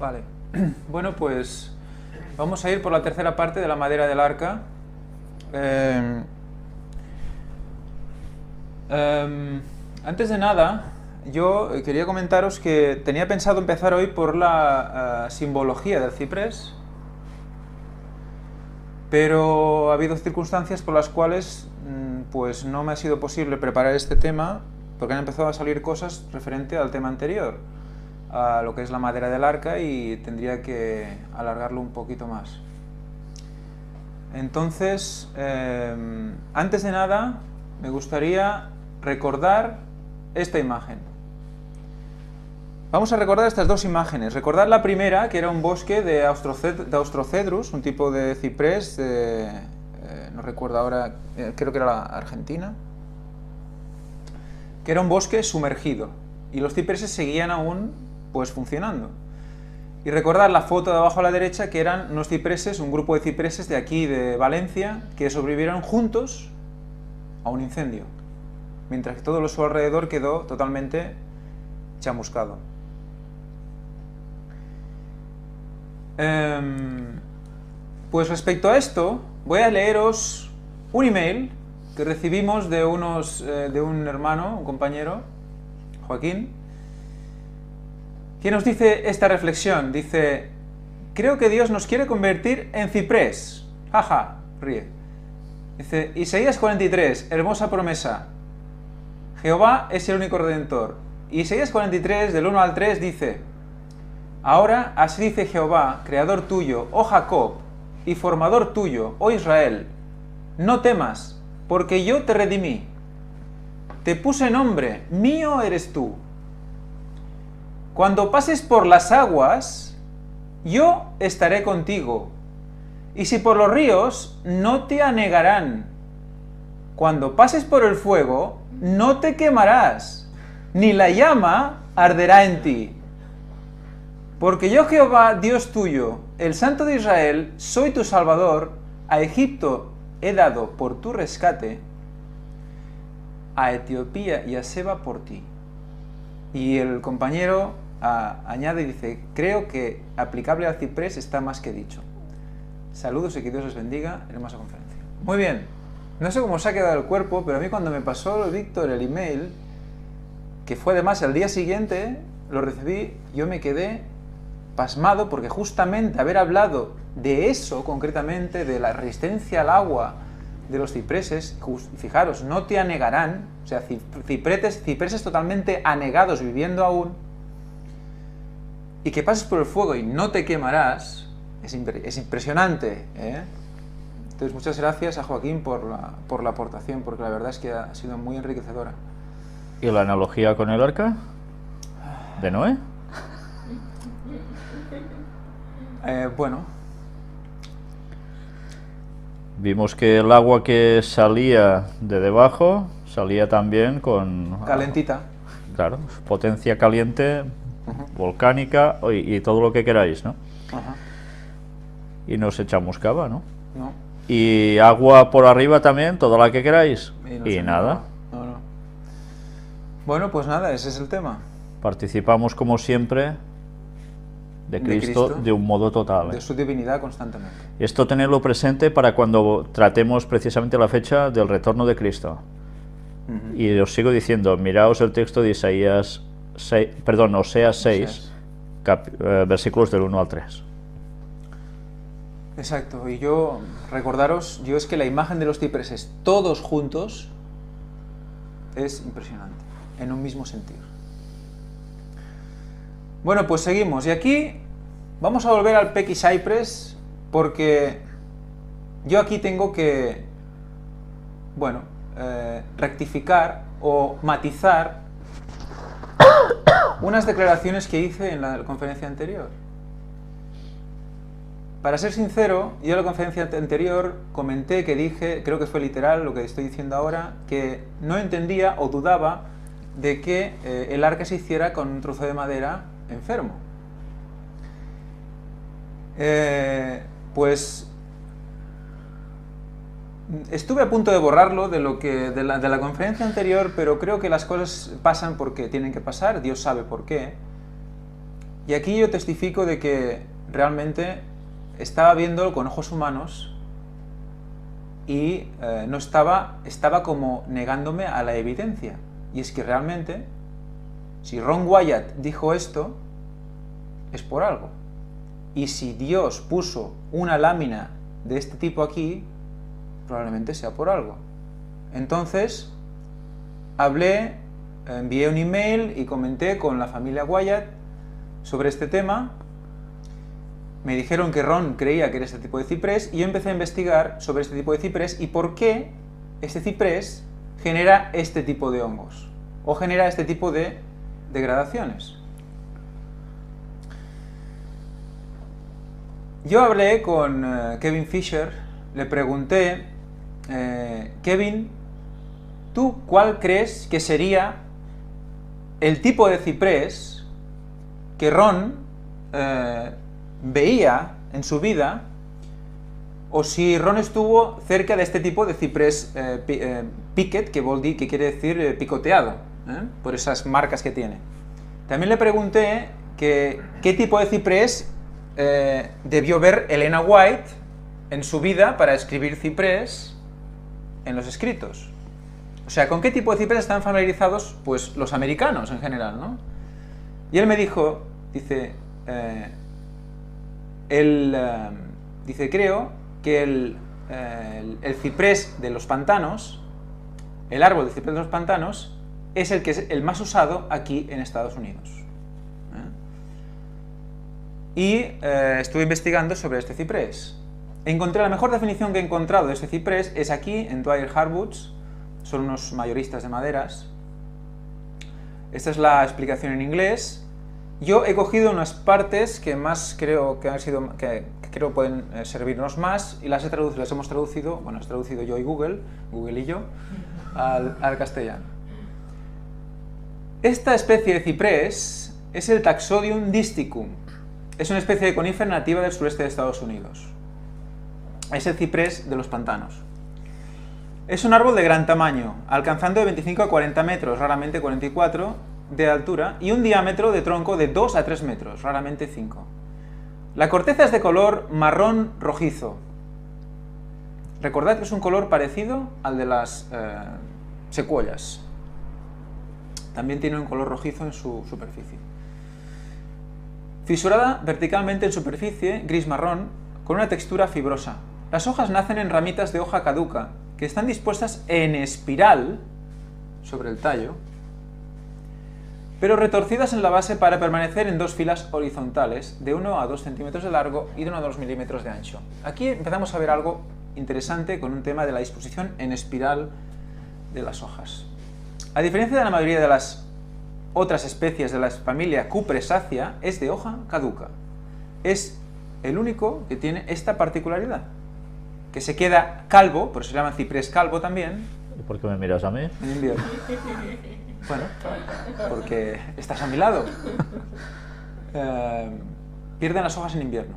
Vale. Bueno, pues vamos a ir por la tercera parte de la madera del arca. Antes de nada, yo quería comentaros que tenía pensado empezar hoy por la simbología del ciprés, pero ha habido circunstancias por las cuales pues no me ha sido posible preparar este tema, porque han empezado a salir cosas referente al tema anterior, a lo que es la madera del arca, y tendría que alargarlo un poquito más. Entonces, antes de nada, me gustaría recordar esta imagen. Vamos a recordar estas dos imágenes. Recordad la primera, que era un bosque de Austrocedrus, un tipo de ciprés, no recuerdo ahora, creo que era la Argentina, que era un bosque sumergido, y los cipreses seguían aún pues funcionando. Y recordad la foto de abajo a la derecha, que eran unos cipreses, un grupo de cipreses de aquí, de Valencia, que sobrevivieron juntos a un incendio, mientras que todo su alrededor quedó totalmente chamuscado. Pues respecto a esto, voy a leeros un email que recibimos de un hermano, un compañero, Joaquín, que nos dice esta reflexión. Dice: creo que Dios nos quiere convertir en ciprés. Jaja, ríe. Dice: Isaías 43, hermosa promesa. Jehová es el único redentor. Isaías 43, del 1 al 3, dice: ahora así dice Jehová, creador tuyo, oh Jacob, y formador tuyo, oh Israel, no temas, porque yo te redimí. Te puse nombre, mío eres tú. Cuando pases por las aguas, yo estaré contigo. Y si por los ríos, no te anegarán. Cuando pases por el fuego, no te quemarás, ni la llama arderá en ti. Porque yo, Jehová, Dios tuyo, el Santo de Israel, soy tu Salvador. A Egipto he dado por tu rescate, a Etiopía y a Seba por ti. Y el compañero añade y dice: creo que aplicable al ciprés está más que dicho. Saludos y que Dios os bendiga. Hermosa conferencia. Muy bien. No sé cómo se ha quedado el cuerpo, pero a mí cuando me pasó Víctor el email, que fue además el día siguiente, lo recibí, yo me quedé pasmado, porque justamente haber hablado de eso concretamente, de la resistencia al agua de los cipreses, fijaros, no te anegarán, o sea, cipreses totalmente anegados, viviendo aún, y que pases por el fuego y no te quemarás, es impresionante, ¿eh? Entonces, muchas gracias a Joaquín por la aportación, porque la verdad es que ha sido muy enriquecedora. ¿Y la analogía con el arca de Noé? Bueno. Vimos que el agua que salía de debajo salía también con... calentita. Claro, potencia caliente, volcánica y todo lo que queráis, ¿no? Y no se chamuscaba, ¿no? No. Y agua por arriba también, toda la que queráis. Y nada. No. Bueno, pues nada, ese es el tema. Participamos como siempre de Cristo de un modo total. De su divinidad constantemente. Esto tenerlo presente para cuando tratemos precisamente la fecha del retorno de Cristo. Y os sigo diciendo, miraos el texto de Isaías 6, perdón, Oseas 6, versículos del 1 al 3. Exacto, y yo, recordaros, es que la imagen de los cipreses todos juntos es impresionante, en un mismo sentir. Bueno, pues seguimos, y aquí vamos a volver al Peki Cypress, porque yo aquí tengo que, bueno, rectificar o matizar unas declaraciones que hice en la conferencia anterior. Para ser sincero, yo en la conferencia anterior comenté que dije, creo que fue literal lo que estoy diciendo ahora, que no entendía o dudaba de que el arca se hiciera con un trozo de madera enfermo. Pues estuve a punto de borrarlo de la conferencia anterior, pero creo que las cosas pasan porque tienen que pasar, Dios sabe por qué. Y aquí yo testifico de que realmente estaba viéndolo con ojos humanos y no estaba como negándome a la evidencia. Y es que realmente, si Ron Wyatt dijo esto, es por algo. Y si Dios puso una lámina de este tipo aquí, probablemente sea por algo. Entonces, envié un email y comenté con la familia Wyatt sobre este tema. Me dijeron que Ron creía que era este tipo de ciprés y yo empecé a investigar sobre este tipo de ciprés y por qué este ciprés genera este tipo de hongos o genera este tipo de degradaciones. Yo hablé con Kevin Fisher, le pregunté, Kevin, ¿tú cuál crees que sería el tipo de ciprés que Ron veía en su vida, o si Ron estuvo cerca de este tipo de ciprés piquet, que quiere decir picoteado, por esas marcas que tiene? También le pregunté qué tipo de ciprés debió ver Elena White en su vida para escribir ciprés en los escritos. O sea, ¿con qué tipo de ciprés están familiarizados pues los americanos en general, ¿no? Y él me dijo, dice, creo que el ciprés de los pantanos, el árbol de ciprés de los pantanos, es el más usado aquí en Estados Unidos. Y estuve investigando sobre este ciprés. Encontré la mejor definición que he encontrado de este ciprés, es aquí, en Dwyer Hardwoods, son unos mayoristas de maderas. Esta es la explicación en inglés. Yo he cogido unas partes que más creo que pueden servirnos más y las hemos traducido, bueno, las he traducido yo y Google y yo, al castellano. Esta especie de ciprés es el Taxodium disticum. Es una especie de conífera nativa del sureste de Estados Unidos. Es el ciprés de los pantanos. Es un árbol de gran tamaño, alcanzando de 25 a 40 metros, raramente 44, de altura, y un diámetro de tronco de 2 a 3 metros, raramente 5. La corteza es de color marrón rojizo. Recordad que es un color parecido al de las secuoyas. También tiene un color rojizo en su superficie. Fisurada verticalmente en superficie, gris-marrón, con una textura fibrosa. Las hojas nacen en ramitas de hoja caduca, que están dispuestas en espiral sobre el tallo, pero retorcidas en la base para permanecer en dos filas horizontales, de 1 a 2 centímetros de largo y de 1 a 2 milímetros de ancho. Aquí empezamos a ver algo interesante con un tema de la disposición en espiral de las hojas. A diferencia de la mayoría de las otras especies de la familia Cupressaceae, es de hoja caduca. Es el único que tiene esta particularidad, que se queda calvo, por eso se llama ciprés calvo también. ¿Y por qué me miras a mí? En invierno. Bueno, porque estás a mi lado. Pierden las hojas en invierno.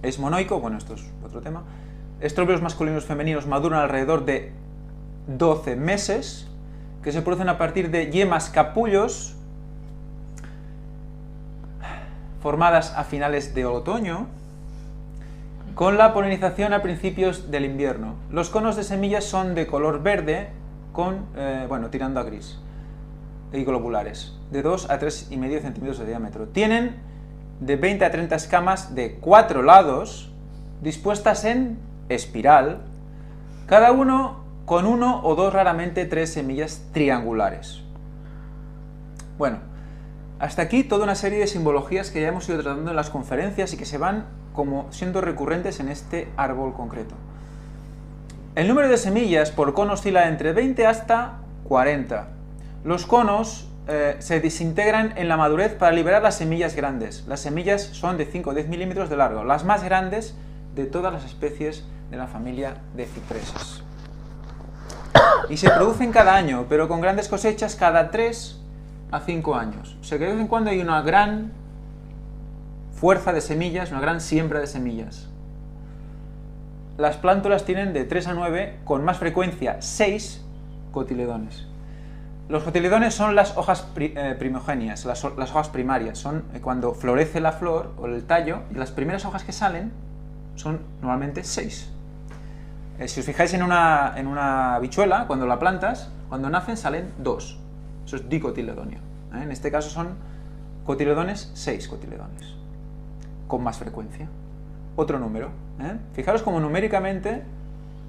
Es monoico, bueno, esto es otro tema. Estróbilos masculinos y femeninos maduran alrededor de 12 meses, que se producen a partir de yemas capullos formadas a finales de otoño, con la polinización a principios del invierno. Los conos de semillas son de color verde, tirando a gris, y globulares, de 2 a 3,5 centímetros de diámetro. Tienen de 20 a 30 escamas de 4 lados, dispuestas en espiral, cada uno con 1 o 2, raramente 3 semillas triangulares. Bueno, hasta aquí toda una serie de simbologías que ya hemos ido tratando en las conferencias y que se van como siendo recurrentes en este árbol concreto. El número de semillas por cono oscila entre 20 hasta 40. Los conos se desintegran en la madurez para liberar las semillas grandes. Las semillas son de 5 o 10 milímetros de largo, las más grandes de todas las especies de la familia de cipreses. Y se producen cada año, pero con grandes cosechas cada 3 a 5 años. O sea que de vez en cuando hay una gran fuerza de semillas, una gran siembra de semillas. Las plántulas tienen de 3 a 9, con más frecuencia 6 cotiledones. Los cotiledones son las hojas primogéneas, las hojas primarias. Son cuando florece la flor o el tallo, y las primeras hojas que salen son normalmente 6. Si os fijáis en una habichuela, cuando la plantas, cuando nacen salen 2. Eso es dicotiledonio. En este caso son cotiledones, 6 cotiledones, con más frecuencia. Otro número. Fijaros cómo numéricamente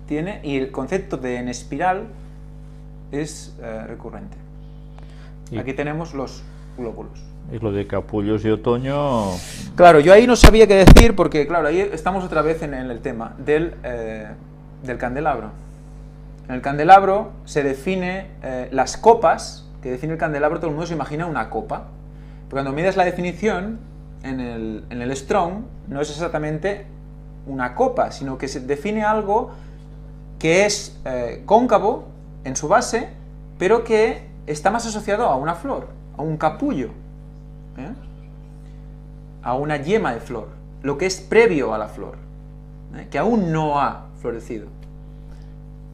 tiene, y el concepto de en espiral es recurrente. Aquí tenemos los glóbulos. Y lo de capullos y otoño... Claro, yo ahí no sabía qué decir porque, claro, ahí estamos otra vez en el tema del candelabro. En el candelabro se define las copas, que define el candelabro, todo el mundo se imagina una copa. Pero cuando mides la definición, en el Strong, no es exactamente una copa, sino que se define algo que es cóncavo en su base, pero que está más asociado a una flor, a un capullo, a una yema de flor, lo que es previo a la flor, que aún no ha florecido.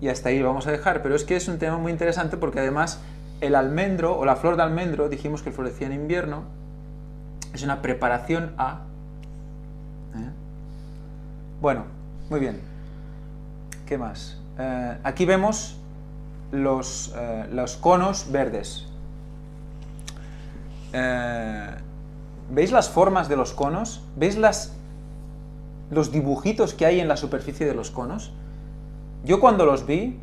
Y hasta ahí lo vamos a dejar, pero es que es un tema muy interesante porque además el almendro o la flor de almendro, dijimos que florecía en invierno, es una preparación a... Bueno, muy bien. ¿Qué más? Aquí vemos los conos verdes. ¿Veis las formas de los conos? ¿Veis los dibujitos que hay en la superficie de los conos? Yo cuando los vi,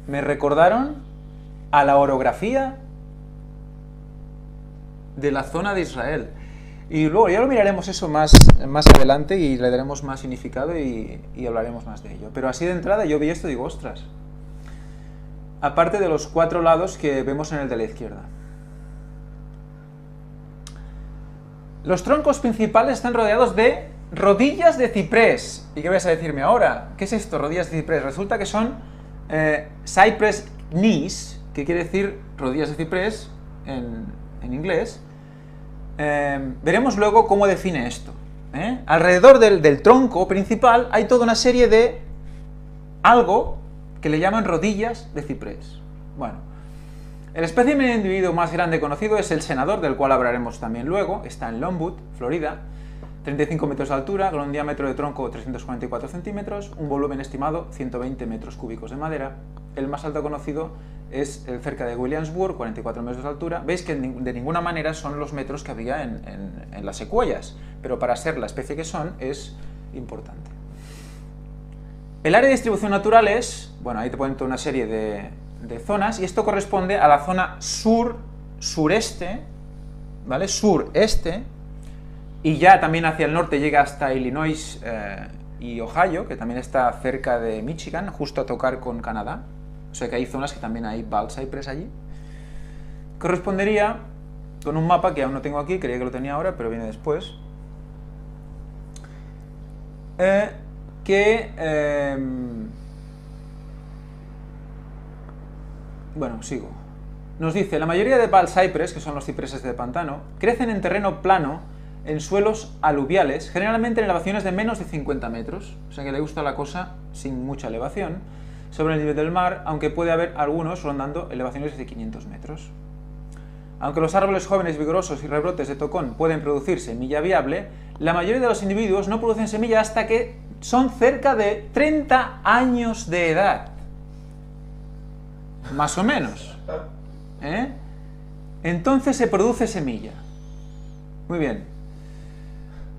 me recordaron a la orografía de la zona de Israel. Y luego ya lo miraremos eso más adelante y le daremos más significado y hablaremos más de ello. Pero así de entrada yo vi esto y digo, ostras. Aparte de los 4 lados que vemos en el de la izquierda. Los troncos principales están rodeados de rodillas de ciprés. ¿Y qué vas a decirme ahora? ¿Qué es esto, rodillas de ciprés? Resulta que son cypress knees, que quiere decir rodillas de ciprés en inglés. Veremos luego cómo define esto. Alrededor del tronco principal hay toda una serie de algo que le llaman rodillas de ciprés. Bueno, el espécimen de individuo más grande conocido es el senador, del cual hablaremos también luego. Está en Longwood, Florida, 35 metros de altura, con un diámetro de tronco 344 centímetros, un volumen estimado 120 metros cúbicos de madera. El más alto conocido es el cerca de Williamsburg, 44 metros de altura. Veis que de ninguna manera son los metros que había en las secuoyas, pero para ser la especie que son es importante. El área de distribución natural es, bueno, ahí te ponen toda una serie de zonas, y esto corresponde a la zona sur-sureste, ¿vale? Sureste, y ya también hacia el norte llega hasta Illinois y Ohio, que también está cerca de Michigan, justo a tocar con Canadá. O sea que hay zonas que también hay Bald Cypress allí. Correspondería con un mapa que aún no tengo aquí, creía que lo tenía ahora, pero viene después. Bueno, sigo. Nos dice, la mayoría de Bald Cypress, que son los cipreses de pantano, crecen en terreno plano, en suelos aluviales, generalmente en elevaciones de menos de 50 metros, o sea que le gusta la cosa sin mucha elevación, sobre el nivel del mar, aunque puede haber algunos rondando elevaciones de 500 metros. Aunque los árboles jóvenes, vigorosos y rebrotes de tocón pueden producir semilla viable, la mayoría de los individuos no producen semilla hasta que son cerca de 30 años de edad. Más o menos. Entonces se produce semilla. Muy bien.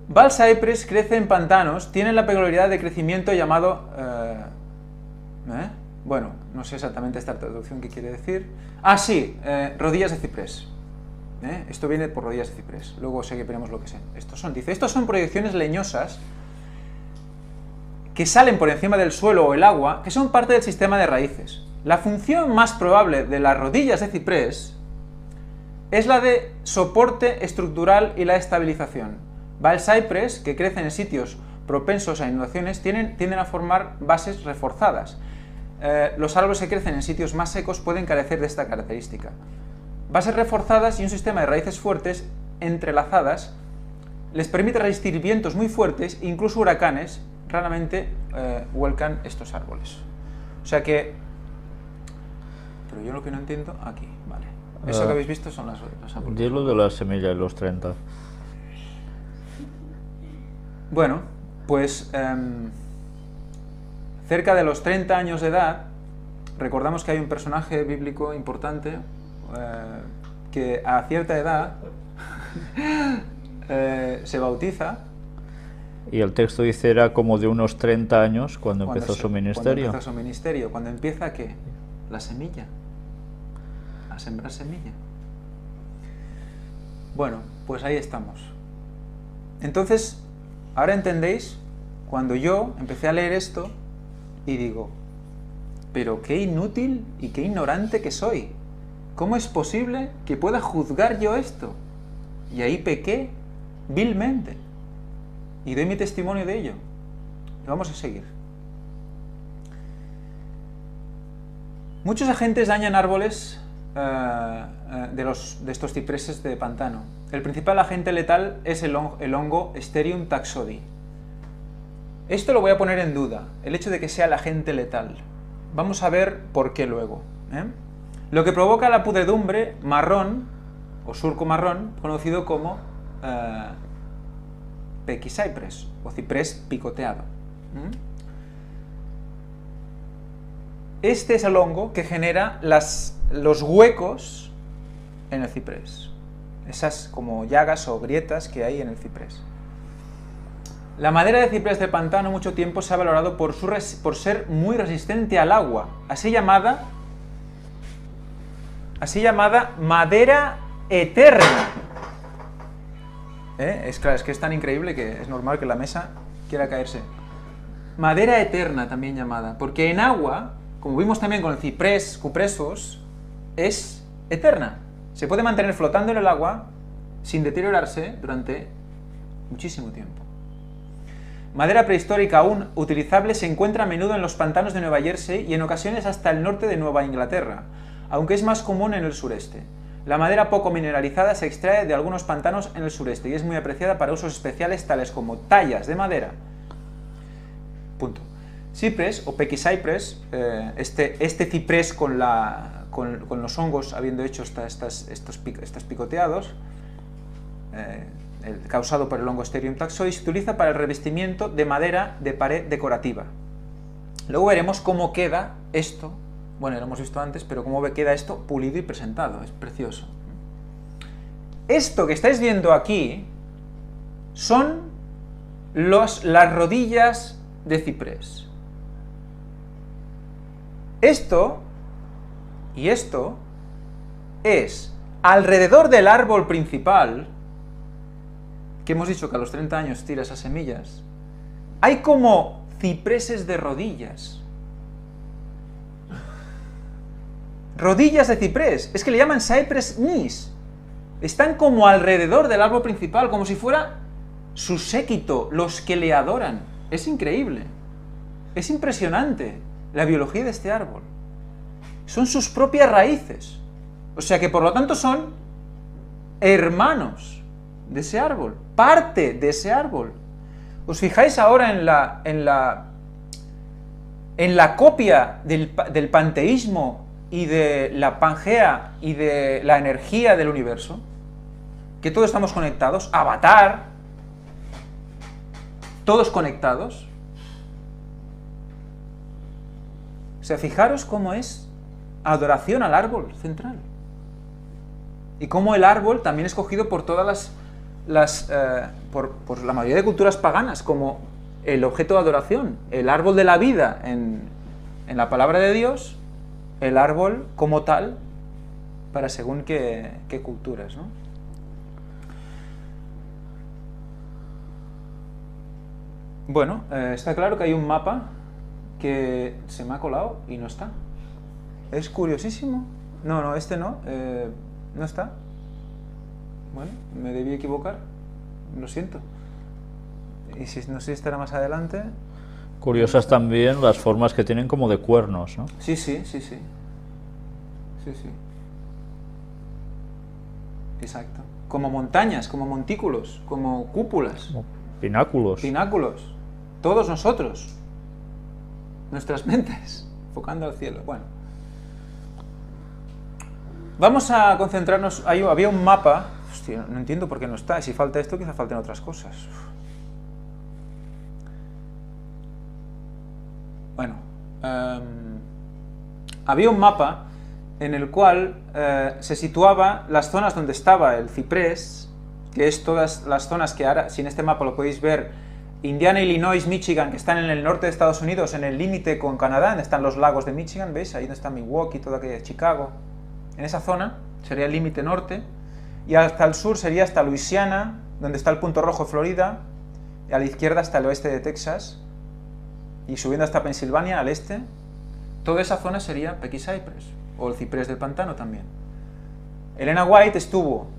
Bald Cypress crece en pantanos, tienen la peculiaridad de crecimiento llamado... Bueno, no sé exactamente esta traducción que quiere decir. Ah, sí, rodillas de ciprés. Esto viene por rodillas de ciprés. Luego veremos lo que son. Dice, estos son proyecciones leñosas que salen por encima del suelo o el agua, que son parte del sistema de raíces. La función más probable de las rodillas de ciprés es la de soporte estructural y la estabilización. Bald Cypress, que crecen en sitios propensos a inundaciones, tienden a formar bases reforzadas. Los árboles que crecen en sitios más secos pueden carecer de esta característica. Bases reforzadas y un sistema de raíces fuertes entrelazadas les permite resistir vientos muy fuertes, incluso huracanes, raramente vuelcan estos árboles. O sea que pero yo lo que no entiendo, aquí, vale. Eso que habéis visto son las apuntes. Dilo de la semilla y los 30. Bueno, pues cerca de los 30 años de edad, recordamos que hay un personaje bíblico importante que a cierta edad se bautiza. Y el texto dice era como de unos 30 años cuando empezó su ministerio. Cuando empezó su ministerio, cuando empieza ¿qué? La semilla, a sembrar semilla. Bueno, pues ahí estamos. Entonces, ahora entendéis, cuando yo empecé a leer esto y digo, pero qué inútil y qué ignorante que soy. ¿Cómo es posible que pueda juzgar yo esto? Y ahí pequé vilmente. Y doy mi testimonio de ello. Y vamos a seguir. Muchos agentes dañan árboles de estos cipreses de pantano. El principal agente letal es el hongo Sterium taxodi. Esto lo voy a poner en duda, el hecho de que sea el agente letal. Vamos a ver por qué luego. Lo que provoca la pudredumbre marrón, o surco marrón, conocido como Peckycypress, o ciprés picoteado. Este es el hongo que genera los huecos en el ciprés. Esas como llagas o grietas que hay en el ciprés. La madera de ciprés de pantano mucho tiempo se ha valorado por ser muy resistente al agua, así llamada madera eterna. Es que es tan increíble que es normal que la mesa quiera caerse. Madera eterna también llamada, porque en agua, como vimos también con el ciprés cupresos, es eterna. Se puede mantener flotando en el agua sin deteriorarse durante muchísimo tiempo. Madera prehistórica aún utilizable se encuentra a menudo en los pantanos de Nueva Jersey y en ocasiones hasta el norte de Nueva Inglaterra, aunque es más común en el sureste. La madera poco mineralizada se extrae de algunos pantanos en el sureste y es muy apreciada para usos especiales tales como tallas de madera. Punto. Cypress o Peckycypress, este ciprés con los hongos habiendo hecho estos picoteados, causado por el hongo Sterium taxodi, se utiliza para el revestimiento de madera de pared decorativa. Luego veremos cómo queda esto. Bueno, lo hemos visto antes, pero cómo queda esto pulido y presentado. Es precioso. Esto que estáis viendo aquí son las rodillas de ciprés. Esto y esto es alrededor del árbol principal, que hemos dicho que a los 30 años tira esas semillas, hay como cipreses de rodillas. Rodillas de ciprés, es que le llaman cypress knees. Están como alrededor del árbol principal, como si fuera su séquito, los que le adoran. Es increíble, es impresionante la biología de este árbol. Son sus propias raíces, o sea que por lo tanto son hermanos de ese árbol, parte de ese árbol. ¿Os fijáis ahora en la copia del panteísmo y de la Pangea y de la energía del universo? Que todos estamos conectados, Avatar, todos conectados. O sea, fijaros cómo es adoración al árbol central. Y cómo el árbol también es cogido por todas por la mayoría de culturas paganas como el objeto de adoración. El árbol de la vida en la palabra de Dios, el árbol como tal para según qué culturas, ¿no? Bueno, está claro que hay un mapa que se me ha colado y no está. Es curiosísimo. No, este no. No está. Bueno, me debí equivocar. Lo siento. Y no sé si estará más adelante. Curiosas también las formas que tienen como de cuernos, ¿no? Sí. Exacto. Como montañas, como montículos, como cúpulas. Como pináculos. Pináculos. Todos nosotros. Nuestras mentes. Enfocando al cielo. Bueno. Vamos a concentrarnos, había un mapa, hostia, no entiendo por qué no está, si falta esto quizá falten otras cosas. Bueno, había un mapa en el cual se situaba las zonas donde estaba el ciprés, que es todas las zonas que ahora, si en este mapa lo podéis ver, Indiana, Illinois, Michigan, que están en el norte de Estados Unidos, en el límite con Canadá, donde están los lagos de Michigan, ¿veis? Ahí donde está Milwaukee, toda aquella Chicago. En esa zona sería el límite norte, y hasta el sur sería hasta Luisiana, donde está el punto rojo Florida, y a la izquierda hasta el oeste de Texas, y subiendo hasta Pensilvania, al este, toda esa zona sería Pecky Cypress, o el ciprés del pantano también. Elena White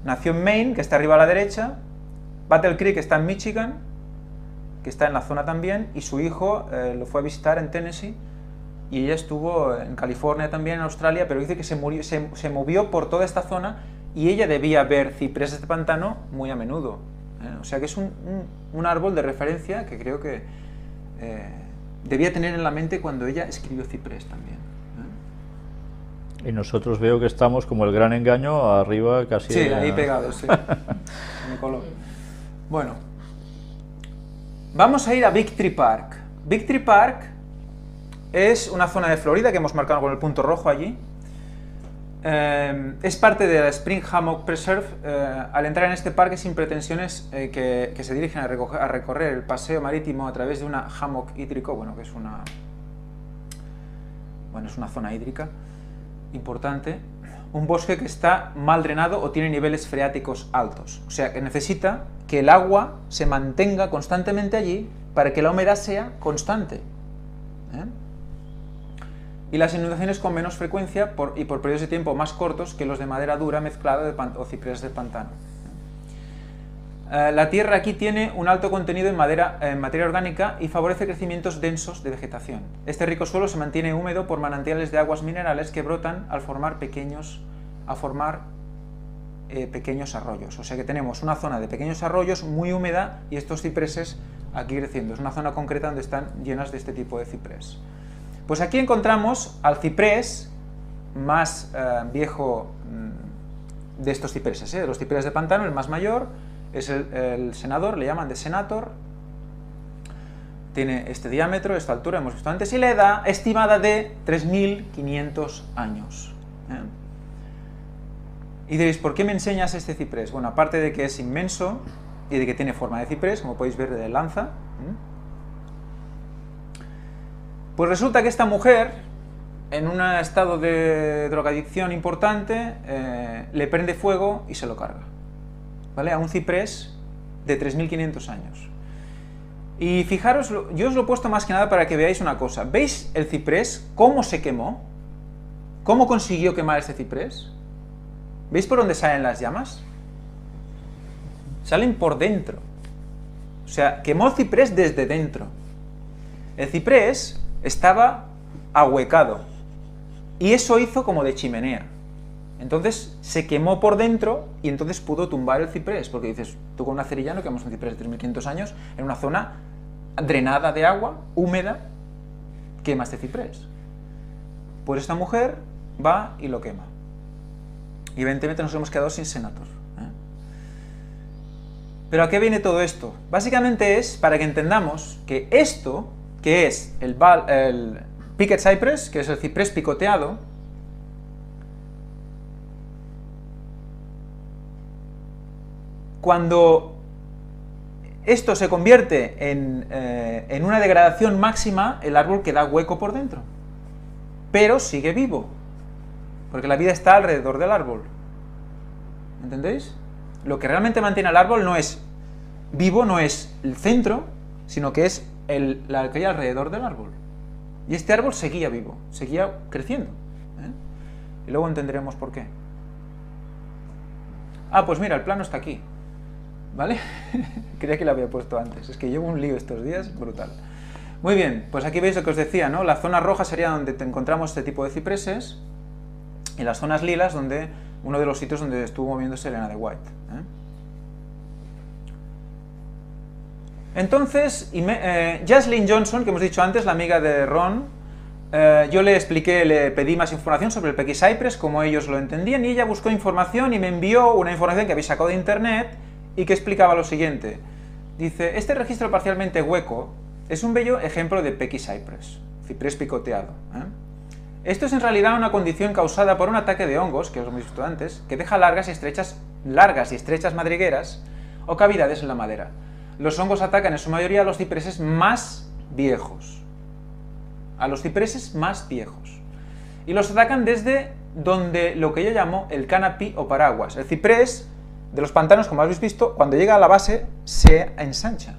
nació en Maine, que está arriba a la derecha, Battle Creek está en Michigan, que está en la zona también, y su hijo lo fue a visitar en Tennessee, y ella estuvo en California también, en Australia, pero dice que se movió por toda esta zona, y ella debía ver cipreses de pantano muy a menudo. O sea que es un árbol de referencia que creo que debía tener en la mente cuando ella escribió ciprés también. Y nosotros veo que estamos como el gran engaño arriba casi... Sí, ahí pegados, sí. En color. Bueno, vamos a ir a Victory Park. Victory Park es una zona de Florida que hemos marcado con el punto rojo allí. Es parte de la Spring Hammock Preserve. Al entrar en este parque sin pretensiones que se dirigen a recorrer el paseo marítimo a través de una hammock hídrico, bueno, que es una zona hídrica importante, un bosque que está mal drenado o tiene niveles freáticos altos, o sea que necesita que el agua se mantenga constantemente allí para que la humedad sea constante. Y las inundaciones con menos frecuencia y por periodos de tiempo más cortos que los de madera dura mezclada o ciprés del pantano. La tierra aquí tiene un alto contenido en materia orgánica y favorece crecimientos densos de vegetación. Este rico suelo se mantiene húmedo por manantiales de aguas minerales que brotan al formar pequeños arroyos. O sea que tenemos una zona de pequeños arroyos muy húmeda y estos cipreses aquí creciendo. Es una zona concreta donde están llenas de este tipo de ciprés. Pues aquí encontramos al ciprés más viejo de estos cipreses, de los cipreses de pantano, el más mayor. Es el senador, le llaman de senator, tiene este diámetro, esta altura, hemos visto antes, y la edad estimada de 3.500 años. Y diréis, ¿por qué me enseñas este ciprés? Bueno, aparte de que es inmenso y de que tiene forma de ciprés, como podéis ver de lanza, pues resulta que esta mujer, en un estado de drogadicción importante, le prende fuego y se lo carga. ¿Vale? A un ciprés de 3.500 años. Y fijaros, yo os lo he puesto más que nada para que veáis una cosa. ¿Veis el ciprés? ¿Cómo se quemó? ¿Cómo consiguió quemar este ciprés? ¿Veis por dónde salen las llamas? Salen por dentro. O sea, quemó el ciprés desde dentro. El ciprés estaba ahuecado. Y eso hizo como de chimenea. Entonces se quemó por dentro y entonces pudo tumbar el ciprés, porque dices, tú con una cerilla no quemas un ciprés de 3.500 años en una zona drenada de agua, húmeda, quema este ciprés. Pues esta mujer va y lo quema. Y evidentemente nos hemos quedado sin senator. ¿Pero a qué viene todo esto? Básicamente es para que entendamos que esto, que es el Picket Cypress, que es el ciprés picoteado, cuando esto se convierte en una degradación máxima, el árbol queda hueco por dentro, pero sigue vivo, porque la vida está alrededor del árbol. ¿Entendéis? Lo que realmente mantiene al árbol no es vivo, no es el centro, sino que es la que hay alrededor del árbol. Y este árbol seguía vivo, seguía creciendo. Y luego entenderemos por qué. Ah, pues mira, el plano está aquí. ¿Vale? Creía que lo había puesto antes. Es que llevo un lío estos días brutal. Muy bien, pues aquí veis lo que os decía, ¿no? La zona roja sería donde encontramos este tipo de cipreses y las zonas lilas donde uno de los sitios donde estuvo moviéndose Elena de White. Entonces, Jocelyn Johnson, que hemos dicho antes, la amiga de Ron, yo le expliqué, le pedí más información sobre el Peckycypress, como ellos lo entendían, y ella buscó información y me envió una información que había sacado de internet y que explicaba lo siguiente. Dice, este registro parcialmente hueco es un bello ejemplo de Peckycypress, ciprés picoteado. Esto es en realidad una condición causada por un ataque de hongos, que os lo hemos visto antes, que deja largas y estrechas madrigueras o cavidades en la madera. Los hongos atacan en su mayoría a los cipreses más viejos. Y los atacan desde donde lo que yo llamo el canopy o paraguas. El ciprés de los pantanos, como habéis visto, cuando llega a la base se ensancha,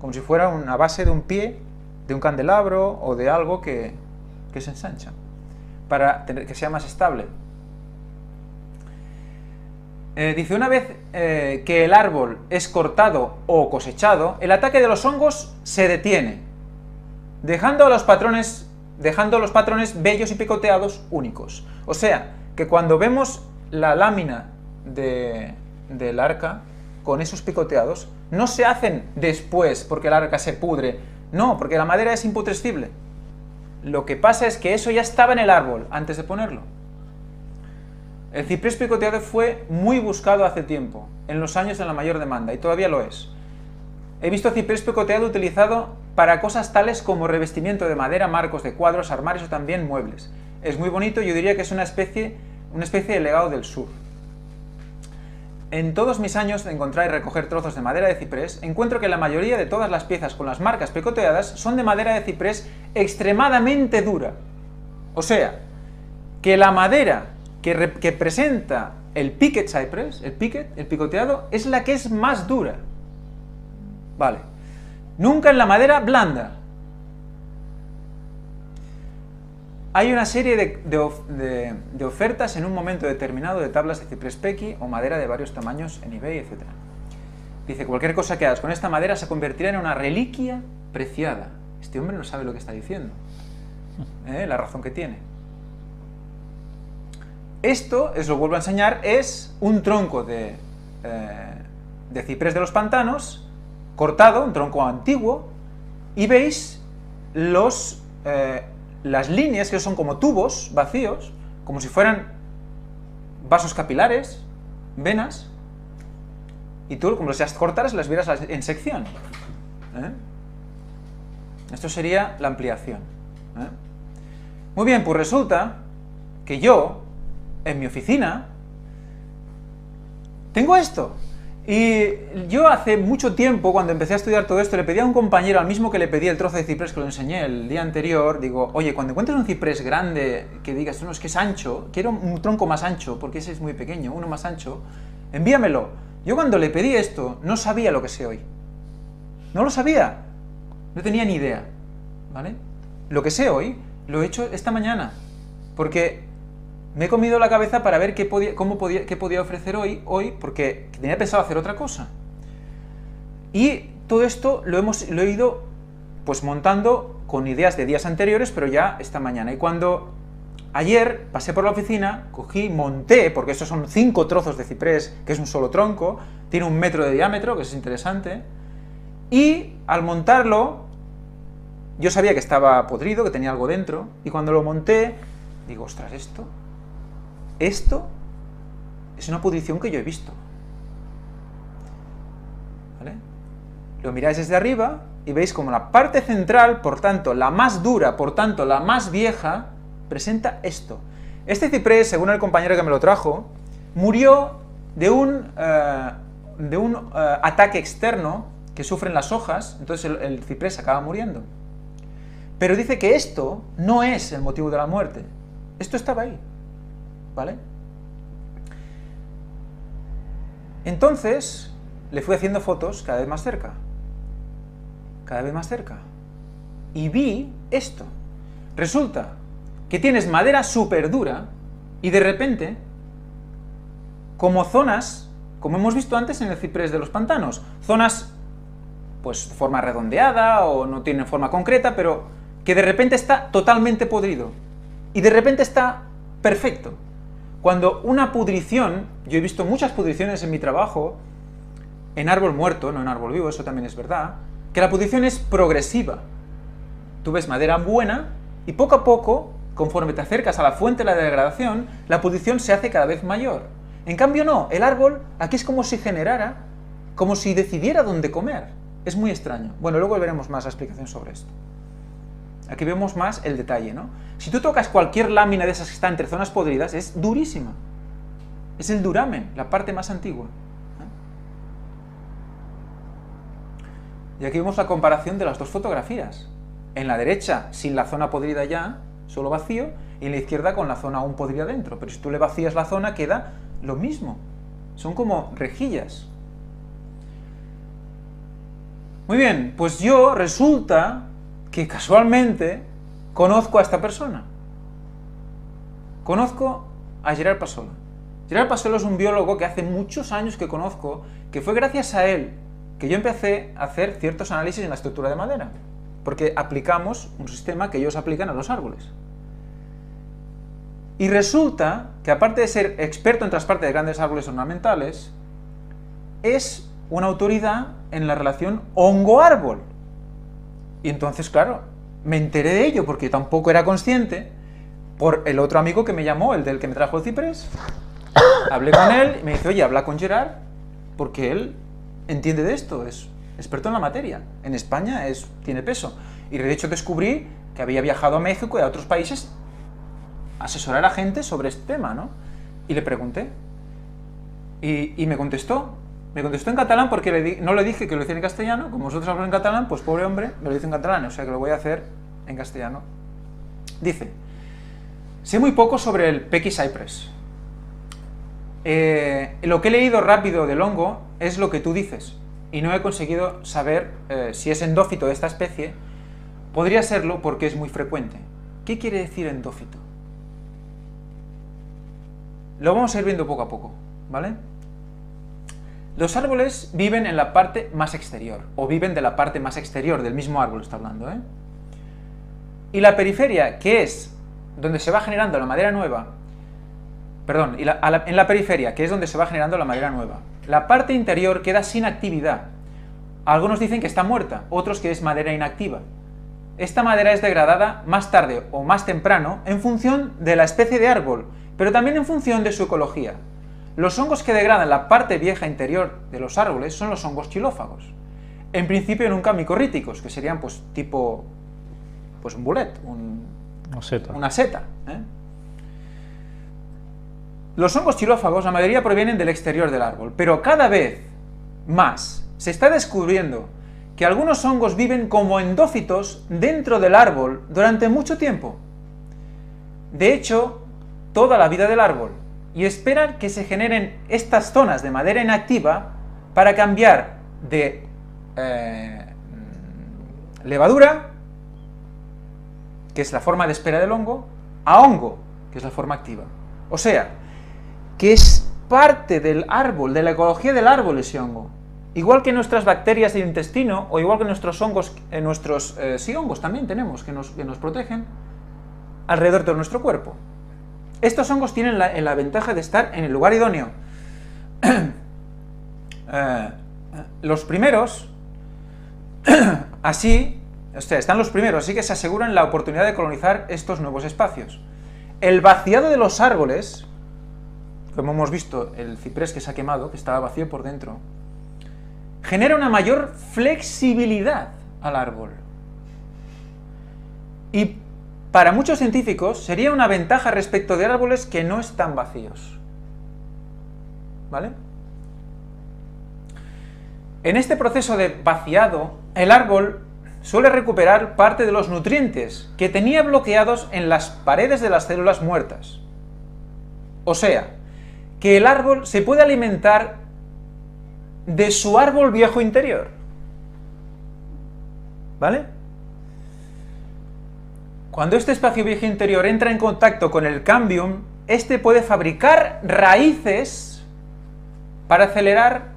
como si fuera una base de un pie, de un candelabro o de algo que se ensancha, para que sea más estable. Dice, una vez que el árbol es cortado o cosechado, el ataque de los hongos se detiene, dejando los patrones bellos y picoteados únicos. O sea, que cuando vemos la lámina del arca con esos picoteados, no se hacen después porque el arca se pudre, no, porque la madera es imputrescible. Lo que pasa es que eso ya estaba en el árbol antes de ponerlo. El ciprés picoteado fue muy buscado hace tiempo, en los años de la mayor demanda, y todavía lo es. He visto ciprés picoteado utilizado para cosas tales como revestimiento de madera, marcos de cuadros, armarios o también muebles. Es muy bonito, yo diría que es una especie de legado del sur. En todos mis años de encontrar y recoger trozos de madera de ciprés, encuentro que la mayoría de todas las piezas con las marcas picoteadas son de madera de ciprés extremadamente dura. O sea, que la madera que presenta el picket cypress, el picoteado, es la que es más dura. Vale. Nunca en la madera blanda. Hay una serie de ofertas en un momento determinado de tablas de ciprés pequi o madera de varios tamaños en eBay, etc. Dice, cualquier cosa que hagas con esta madera se convertirá en una reliquia preciada. Este hombre no sabe lo que está diciendo. La razón que tiene. Esto, os lo vuelvo a enseñar, es un tronco de ciprés de los pantanos, cortado, un tronco antiguo, y veis las líneas que son como tubos vacíos, como si fueran vasos capilares, venas, y tú, como las cortaras, las vieras en sección. Esto sería la ampliación. Muy bien, pues resulta que yo, en mi oficina, tengo esto. Y yo hace mucho tiempo, cuando empecé a estudiar todo esto, le pedí a un compañero, al mismo que le pedí el trozo de ciprés que lo enseñé el día anterior, digo, oye, cuando encuentres un ciprés grande, que digas, no, es que es ancho, quiero un tronco más ancho, porque ese es muy pequeño, uno más ancho, envíamelo. Yo cuando le pedí esto, no sabía lo que sé hoy. No lo sabía. No tenía ni idea. ¿Vale? Lo que sé hoy, lo he hecho esta mañana, porque me he comido la cabeza para ver qué podía ofrecer hoy, porque tenía pensado hacer otra cosa. Y todo esto lo he ido pues montando con ideas de días anteriores, pero ya esta mañana. Y cuando ayer pasé por la oficina, cogí, monté, porque estos son 5 trozos de ciprés, que es un solo tronco, tiene 1 metro de diámetro, que es interesante, y al montarlo, yo sabía que estaba podrido, que tenía algo dentro, y cuando lo monté, digo, ostras, esto es una pudrición que yo he visto. ¿Vale? Lo miráis desde arriba y veis como la parte central, por tanto, la más dura, por tanto, la más vieja, presenta esto. Este ciprés, según el compañero que me lo trajo, murió de un ataque externo que sufren las hojas, entonces el ciprés acaba muriendo. Pero dice que esto no es el motivo de la muerte. Esto estaba ahí. ¿Vale? Entonces, le fui haciendo fotos cada vez más cerca. Cada vez más cerca. Y vi esto. Resulta que tienes madera súper dura y de repente, como zonas, como hemos visto antes en el ciprés de los pantanos, zonas, pues, de forma redondeada o no tienen forma concreta, pero que de repente está totalmente podrido. Y de repente está perfecto. Cuando una pudrición, yo he visto muchas pudriciones en mi trabajo, en árbol muerto, no en árbol vivo, eso también es verdad, que la pudrición es progresiva. Tú ves madera buena Y poco a poco, conforme te acercas a la fuente de la degradación, la pudrición se hace cada vez mayor. En cambio no, el árbol aquí es como si generara, como si decidiera dónde comer. Es muy extraño. Bueno, luego veremos más la explicación sobre esto. Aquí vemos más el detalle, ¿no? Si tú tocas cualquier lámina de esas que está entre zonas podridas, es durísima. Es el duramen, la parte más antigua. Y aquí vemos la comparación de las dos fotografías. En la derecha, sin la zona podrida ya, solo vacío, y en la izquierda con la zona aún podrida dentro. Pero si tú le vacías la zona, queda lo mismo. Son como rejillas. Muy bien, pues yo resulta que casualmente conozco a esta persona. Conozco a Gerard Passola. Gerard Passola es un biólogo que hace muchos años que conozco, que fue gracias a él que yo empecé a hacer ciertos análisis en la estructura de madera, porque aplicamos un sistema que ellos aplican a los árboles. Y resulta que aparte de ser experto en trasplante de grandes árboles ornamentales, es una autoridad en la relación hongo-árbol. Y entonces, claro, me enteré de ello porque tampoco era consciente por el otro amigo que me llamó, el del que me trajo el ciprés. Hablé con él y me dice, oye, habla con Gerard, porque él entiende de esto, es experto en la materia. En España tiene peso. Y de hecho descubrí que había viajado a México y a otros países a asesorar a gente sobre este tema, ¿no? Y le pregunté. Y me contestó. Me contestó en catalán porque no le dije que lo hiciera en castellano. Como vosotros habláis en catalán, pues pobre hombre, me lo dice en catalán, o sea que lo voy a hacer en castellano. Dice, sé muy poco sobre el Pekky cypress. Lo que he leído rápido del hongo es lo que tú dices, y no he conseguido saber si es endófito de esta especie. Podría serlo porque es muy frecuente. ¿Qué quiere decir endófito? Lo vamos a ir viendo poco a poco, ¿vale? Los árboles viven en la parte más exterior, o viven de la parte más exterior del mismo árbol, está hablando, ¿eh? Y la periferia, que es donde se va generando la madera nueva, perdón, en la periferia, que es donde se va generando la madera nueva, la parte interior queda sin actividad. Algunos dicen que está muerta, otros que es madera inactiva. Esta madera es degradada más tarde o más temprano en función de la especie de árbol, pero también en función de su ecología. Los hongos que degradan la parte vieja interior de los árboles son los hongos xilófagos. En principio nunca micorríticos, que serían pues tipo pues un bolet, una seta. Los hongos xilófagos, la mayoría provienen del exterior del árbol, pero cada vez más se está descubriendo que algunos hongos viven como endófitos dentro del árbol durante mucho tiempo. De hecho, toda la vida del árbol, y esperan que se generen estas zonas de madera inactiva para cambiar de levadura, que es la forma de espera del hongo, a hongo, que es la forma activa. O sea, que es parte del árbol, de la ecología del árbol ese hongo. Igual que nuestras bacterias del intestino, o igual que nuestros hongos, sí, hongos también tenemos, que nos protegen alrededor de nuestro cuerpo. Estos hongos tienen la ventaja de estar en el lugar idóneo. Los primeros, así, o sea, están los primeros, así que se aseguran la oportunidad de colonizar estos nuevos espacios. El vaciado de los árboles, como hemos visto, el ciprés que se ha quemado, que estaba vacío por dentro, genera una mayor flexibilidad al árbol. Y para muchos científicos sería una ventaja respecto de árboles que no están vacíos. ¿Vale? En este proceso de vaciado, el árbol suele recuperar parte de los nutrientes que tenía bloqueados en las paredes de las células muertas. O sea, que el árbol se puede alimentar de su árbol viejo interior. ¿Vale? Cuando este espacio viejo interior entra en contacto con el cambium, este puede fabricar raíces para acelerar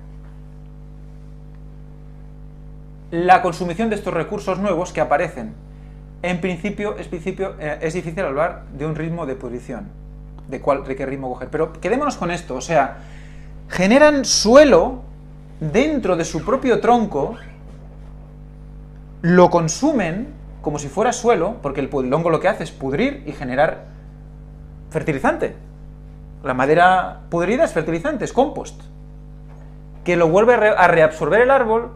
la consumición de estos recursos nuevos que aparecen. En principio es difícil hablar de un ritmo de pudrición, de qué ritmo coger, pero quedémonos con esto, o sea, generan suelo dentro de su propio tronco, lo consumen como si fuera suelo, porque el hongo lo que hace es pudrir y generar fertilizante. La madera pudrida es fertilizante, es compost, que lo vuelve a reabsorber el árbol,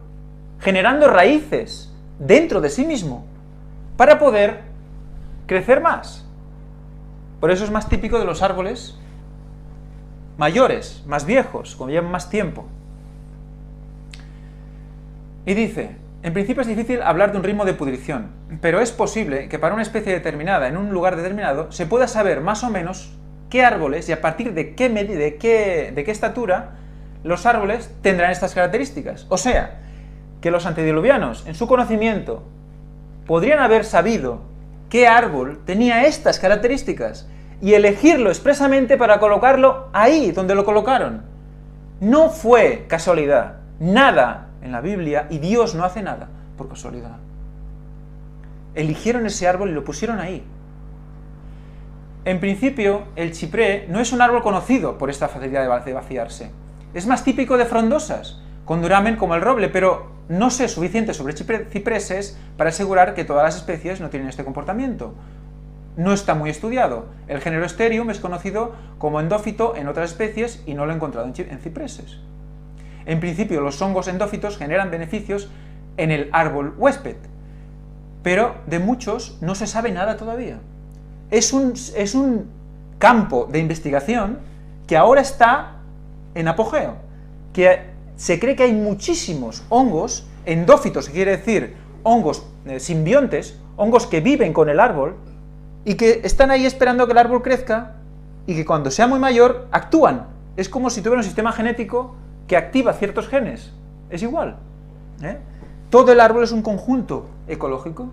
generando raíces dentro de sí mismo, para poder crecer más. Por eso es más típico de los árboles mayores, más viejos, cuando llevan más tiempo. Y dice, en principio es difícil hablar de un ritmo de pudrición, pero es posible que para una especie determinada, en un lugar determinado, se pueda saber más o menos qué árboles y a partir de qué medida, de qué estatura, los árboles tendrán estas características. O sea, que los antediluvianos, en su conocimiento, podrían haber sabido qué árbol tenía estas características y elegirlo expresamente para colocarlo ahí donde lo colocaron. No fue casualidad, nada en la Biblia, y Dios no hace nada por casualidad. Eligieron ese árbol y lo pusieron ahí. En principio, el ciprés no es un árbol conocido por esta facilidad de vaciarse. Es más típico de frondosas, con duramen como el roble, pero no sé suficiente sobre cipreses para asegurar que todas las especies no tienen este comportamiento. No está muy estudiado. El género Sterium es conocido como endófito en otras especies y no lo he encontrado en cipreses. En principio, los hongos endófitos generan beneficios en el árbol huésped, pero de muchos no se sabe nada todavía. Es un campo de investigación que ahora está en apogeo, que se cree que hay muchísimos hongos endófitos, que quiere decir hongos simbiontes, hongos que viven con el árbol y que están ahí esperando que el árbol crezca y que cuando sea muy mayor actúan. Es como si tuviera un sistema genético que activa ciertos genes. Es igual. Todo el árbol es un conjunto ecológico.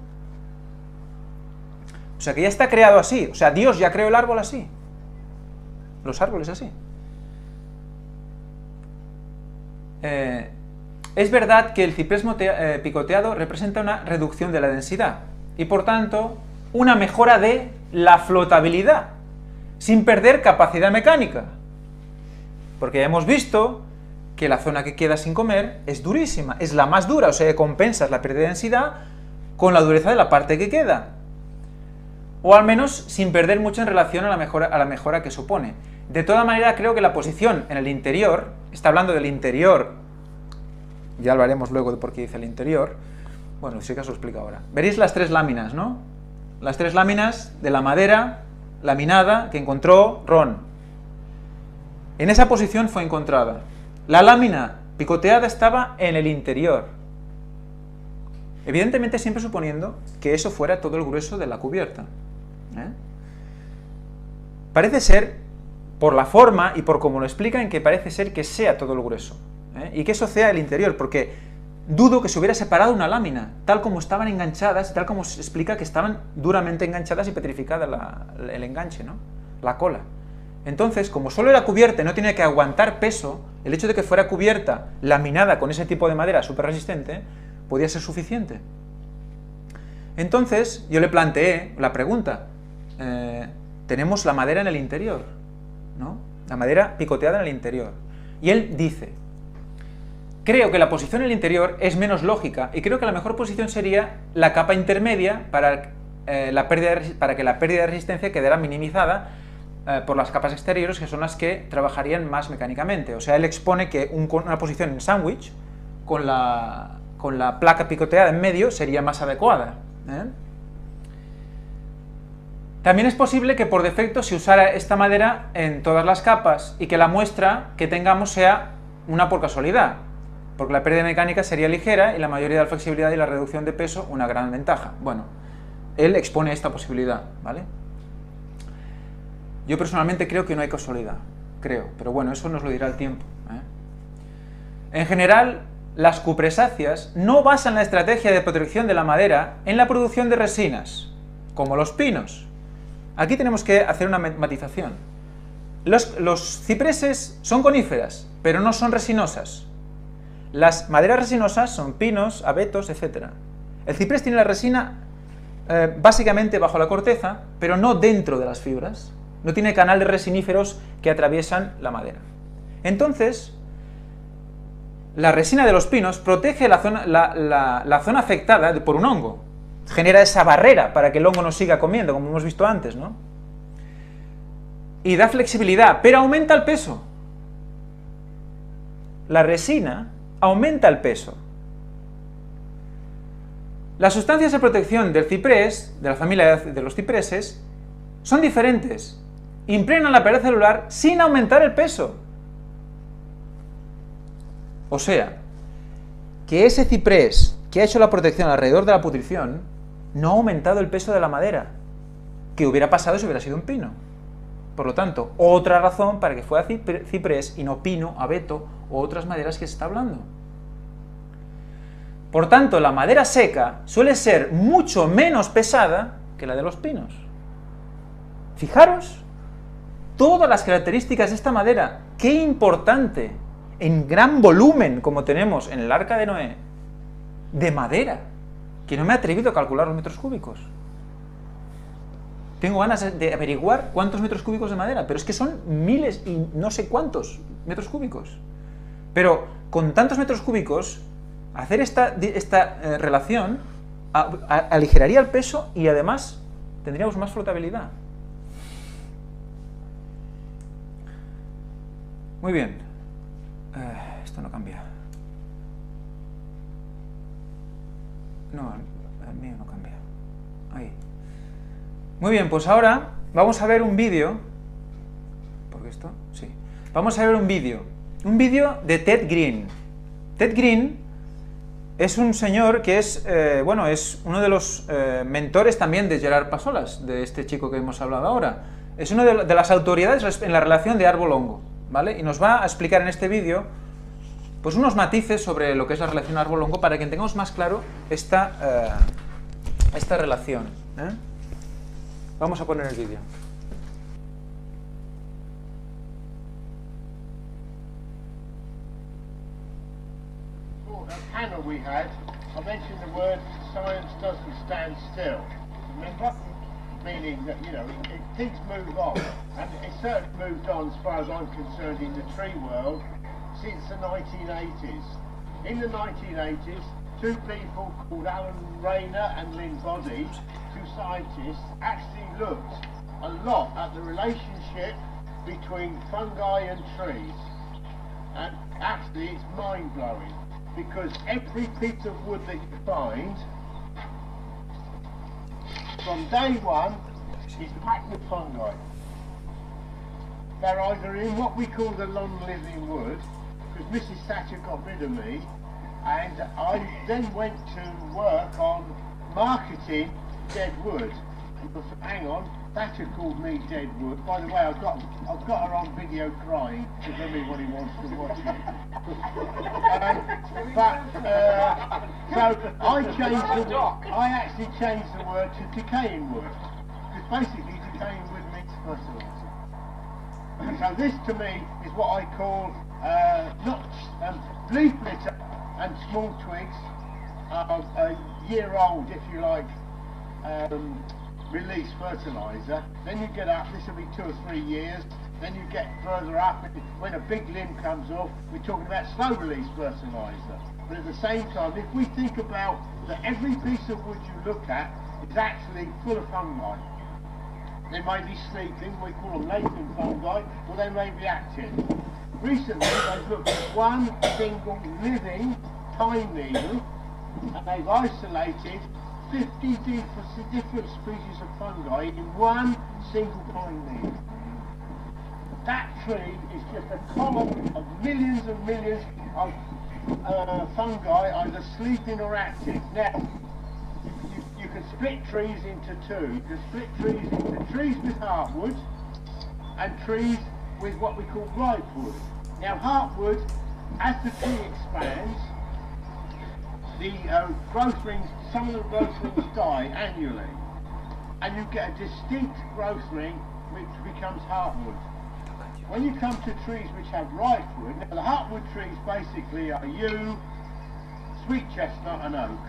O sea que ya está creado así. O sea, Dios ya creó el árbol así. Los árboles así. Es verdad que el ciprés picoteado representa una reducción de la densidad y por tanto una mejora de la flotabilidad sin perder capacidad mecánica, porque ya hemos visto que la zona que queda sin comer es durísima, es la más dura, o sea, compensas la pérdida de densidad con la dureza de la parte que queda, o al menos sin perder mucho en relación a la mejora que supone. De toda manera, creo que la posición en el interior, está hablando del interior, ya lo haremos luego de por qué dice el interior, bueno, sí que os lo explico ahora. Veréis las tres láminas, ¿no? Las tres láminas de la madera laminada que encontró Ron. En esa posición fue encontrada. La lámina picoteada estaba en el interior. Evidentemente siempre suponiendo que eso fuera todo el grueso de la cubierta. Parece ser, por la forma y por cómo lo explican, que parece ser que sea todo el grueso. Y que eso sea el interior, porque dudo que se hubiera separado una lámina, tal como estaban enganchadas, y tal como se explica que estaban duramente enganchadas y petrificada el enganche, ¿no? La cola. Entonces, como solo era cubierta y no tenía que aguantar peso, el hecho de que fuera cubierta, laminada con ese tipo de madera súper resistente, podía ser suficiente. Entonces, yo le planteé la pregunta, tenemos la madera en el interior, ¿no? La madera picoteada en el interior. Y él dice, creo que la posición en el interior es menos lógica y creo que la mejor posición sería la capa intermedia para que la pérdida de resistencia quedara minimizada por las capas exteriores, que son las que trabajarían más mecánicamente. O sea, él expone que una posición en sándwich con la placa picoteada en medio sería más adecuada. También es posible que por defecto se usara esta madera en todas las capas y que la muestra que tengamos sea una por casualidad, porque la pérdida mecánica sería ligera y la mayoría de la flexibilidad y la reducción de peso una gran ventaja. Bueno, él expone esta posibilidad, ¿vale? Yo personalmente creo que no hay casualidad, creo, pero bueno, eso nos lo dirá el tiempo. En general, las cupresáceas no basan la estrategia de protección de la madera en la producción de resinas, como los pinos. Aquí tenemos que hacer una matización. Los cipreses son coníferas, pero no son resinosas. Las maderas resinosas son pinos, abetos, etc. El ciprés tiene la resina básicamente bajo la corteza, pero no dentro de las fibras. No tiene canales resiníferos que atraviesan la madera. Entonces, la resina de los pinos protege la zona afectada por un hongo. genera esa barrera para que el hongo no siga comiendo, como hemos visto antes, ¿no? Y da flexibilidad, pero aumenta el peso. La resina aumenta el peso. Las sustancias de protección del ciprés, de la familia de los cipreses, son diferentes. Impregnan la pared celular sin aumentar el peso. O sea, que ese ciprés que ha hecho la protección alrededor de la pudrición no ha aumentado el peso de la madera, que hubiera pasado si hubiera sido un pino. Por lo tanto, otra razón para que fuera ciprés y no pino, abeto o otras maderas que se está hablando. Por tanto, la madera seca suele ser mucho menos pesada que la de los pinos. Fijaros todas las características de esta madera, qué importante, en gran volumen, como tenemos en el Arca de Noé, de madera, que no me he atrevido a calcular los metros cúbicos. Tengo ganas de averiguar cuántos metros cúbicos de madera, pero es que son miles y no sé cuántos metros cúbicos. Pero con tantos metros cúbicos, hacer esta relación aligeraría el peso y además tendríamos más flotabilidad. Muy bien. Esto no cambia. No, el mío no cambia. Ahí. Muy bien, pues ahora vamos a ver un vídeo. ¿Por qué esto? Sí. Vamos a ver un vídeo. Un vídeo de Ted Green. Ted Green es un señor que es, bueno, es uno de los mentores también de Gerard Pasolas, de este chico que hemos hablado ahora. Es una de las autoridades en la relación de árbol-hongo, ¿vale? Y nos va a explicar en este vídeo pues unos matices sobre lo que es la relación árbol-hongo para que tengamos más claro esta relación, ¿eh? Vamos a poner el vídeo. A panel we had, I mentioned the word science doesn't stand still. Remember? Meaning that, you know, things move on. And it certainly moved on as far as I'm concerned in the tree world since the 1980s. In the 1980s, two people called Alan Rayner and Lynn Boddy, two scientists, actually looked a lot at the relationship between fungi and trees. And actually it's mind-blowing, because every piece of wood that you find from day one is packed with fungi. They're either in what we call the long-living wood, because Mrs. Thatcher got rid of me, and I then went to work on marketing dead wood. Hang on, Thatcher called me dead wood. By the way, I've got her on video crying, if anybody wants to watch it. So I actually changed the word to decaying wood, because basically decaying wood means fertiliser. So this to me is what I call leaf litter and small twigs of a year old, if you like, release fertiliser. Then you get up, this will be 2 or 3 years, then you get further up, and when a big limb comes off, we're talking about slow release fertiliser. But at the same time, if we think about that every piece of wood you look at is actually full of fungi. They may be sleeping, we call them latent fungi, or they may be active. Recently they've looked at one single living pine needle, and they've isolated 50 different species of fungi in one single pine needle. That tree is just a column of millions and millions of fungi, either sleeping or active. Now, you can split trees into two. You can split trees into trees with heartwood and trees with what we call ripewood. Now, heartwood, as the tree expands, the growth rings, some of the growth rings die annually, and you get a distinct growth ring which becomes heartwood. When you come to trees which have ripewood, now the heartwood trees basically are yew, sweet chestnut and oak.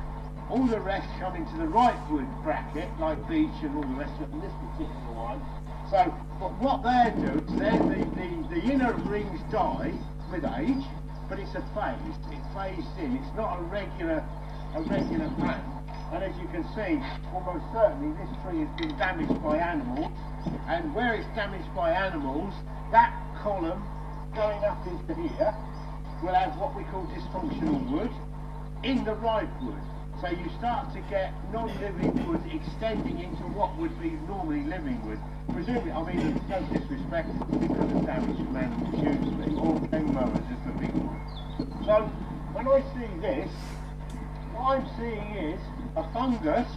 All the rest come into the ripewood bracket, like beech and all the rest of it, and this particular one. So, but what they're doing is the inner rings die with age, but it's a phase. It's phased in. It's not a regular plant. And as you can see, almost certainly this tree has been damaged by animals, and where it's damaged by animals, that column going up into here will have what we call dysfunctional wood in the ripe wood. So you start to get non-living wood extending into what would be normally living wood. Presumably, I mean, it's no disrespect, because of damage from animals usually, or game mowers is the big one. So when I see this, what I'm seeing is a fungus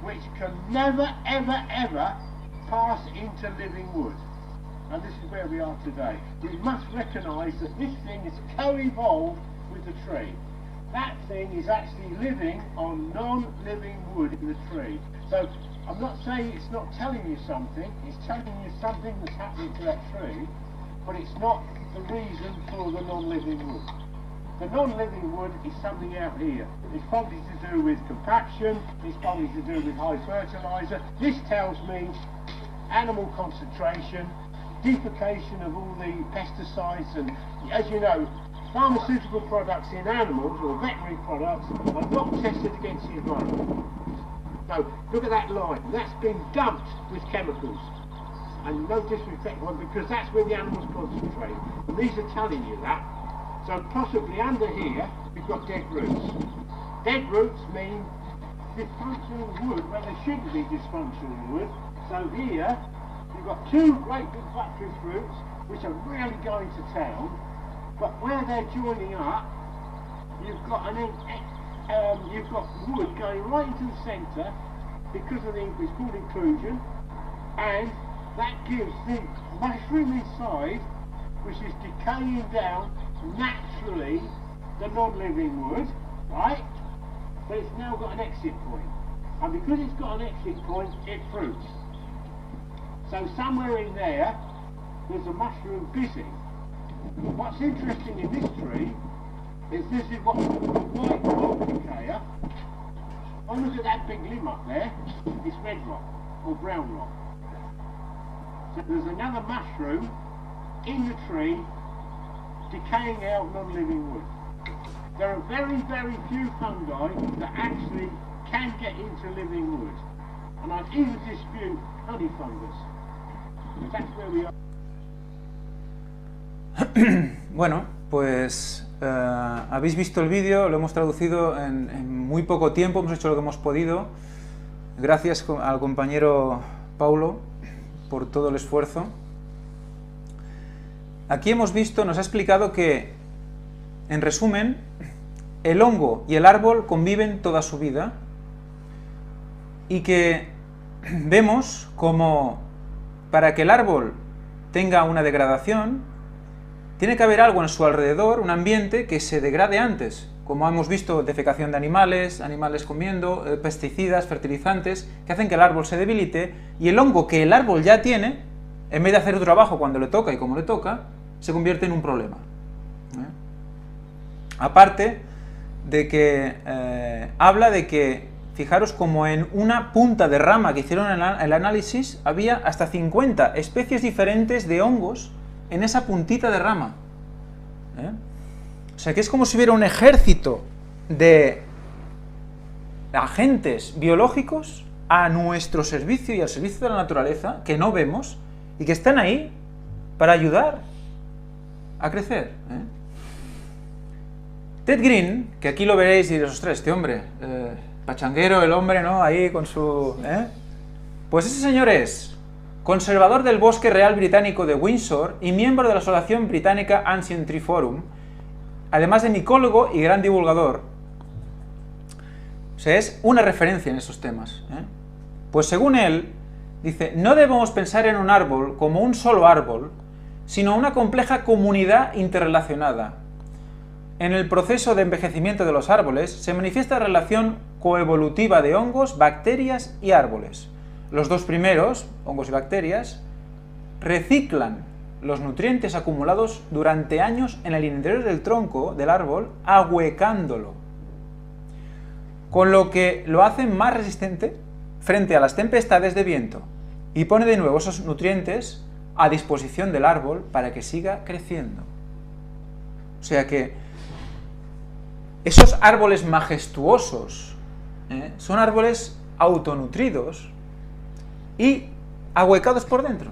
which can never, ever, ever pass into living wood. And this is where we are today. We must recognise that this thing is co-evolved with the tree. That thing is actually living on non-living wood in the tree. So I'm not saying it's not telling you something, it's telling you something that's happening to that tree, but it's not the reason for the non-living wood. The non-living wood is something out here. It's probably to do with compaction, it's probably to do with high fertiliser. This tells me animal concentration, defecation of all the pesticides, and as you know, pharmaceutical products in animals or veterinary products are not tested against the environment. No, look at that line. That's been dumped with chemicals. And no disrespect, because that's where the animals concentrate. And these are telling you that. So possibly under here, we've got dead roots. Dead roots mean dysfunctional wood where there shouldn't be dysfunctional wood. So here, you've got two great big buttress roots which are really going to town. But where they're joining up, you've got wood going right into the centre because of it's called inclusion, and that gives the mushroom inside, which is decaying down naturally, the non-living wood, right? But it's now got an exit point, and because it's got an exit point, it fruits. So somewhere in there's a mushroom busy. What's interesting in this tree is this is what we call the white rock decayer. Oh, look at that big limb up there. It's red rock or brown rock. So there's another mushroom in the tree decaying out non-living wood. There are very, very few fungi that actually can get into living wood. And I'd even dispute honey fungus. But that's where we are. Bueno, pues habéis visto el vídeo, lo hemos traducido en muy poco tiempo, hemos hecho lo que hemos podido. Gracias al compañero Paulo por todo el esfuerzo. Aquí hemos visto, nos ha explicado que, en resumen, el hongo y el árbol conviven toda su vida y que vemos como para que el árbol tenga una degradación, tiene que haber algo en su alrededor, un ambiente que se degrade antes, como hemos visto, defecación de animales, animales comiendo, pesticidas, fertilizantes, que hacen que el árbol se debilite, y el hongo que el árbol ya tiene, en vez de hacer su trabajo cuando le toca y como le toca, se convierte en un problema. Aparte de que habla de que, fijaros como en una punta de rama que hicieron el análisis, había hasta 50 especies diferentes de hongos en esa puntita de rama. O sea que es como si hubiera un ejército de agentes biológicos a nuestro servicio y al servicio de la naturaleza, que no vemos, y que están ahí para ayudar a crecer. Ted Green, que aquí lo veréis y diréis, ostras, este hombre, pachanguero el hombre, ¿no? Ahí con su... Pues ese señor es conservador del Bosque Real Británico de Windsor y miembro de la Asociación Británica Ancient Tree Forum, además de micólogo y gran divulgador. O sea, es una referencia en esos temas. Pues según él, dice, no debemos pensar en un árbol como un solo árbol, sino una compleja comunidad interrelacionada. En el proceso de envejecimiento de los árboles se manifiesta la relación coevolutiva de hongos, bacterias y árboles. Los dos primeros, hongos y bacterias, reciclan los nutrientes acumulados durante años en el interior del tronco del árbol, ahuecándolo, con lo que lo hacen más resistente frente a las tempestades de viento y pone de nuevo esos nutrientes a disposición del árbol para que siga creciendo. O sea que esos árboles majestuosos son árboles autonutridos y ahuecados por dentro.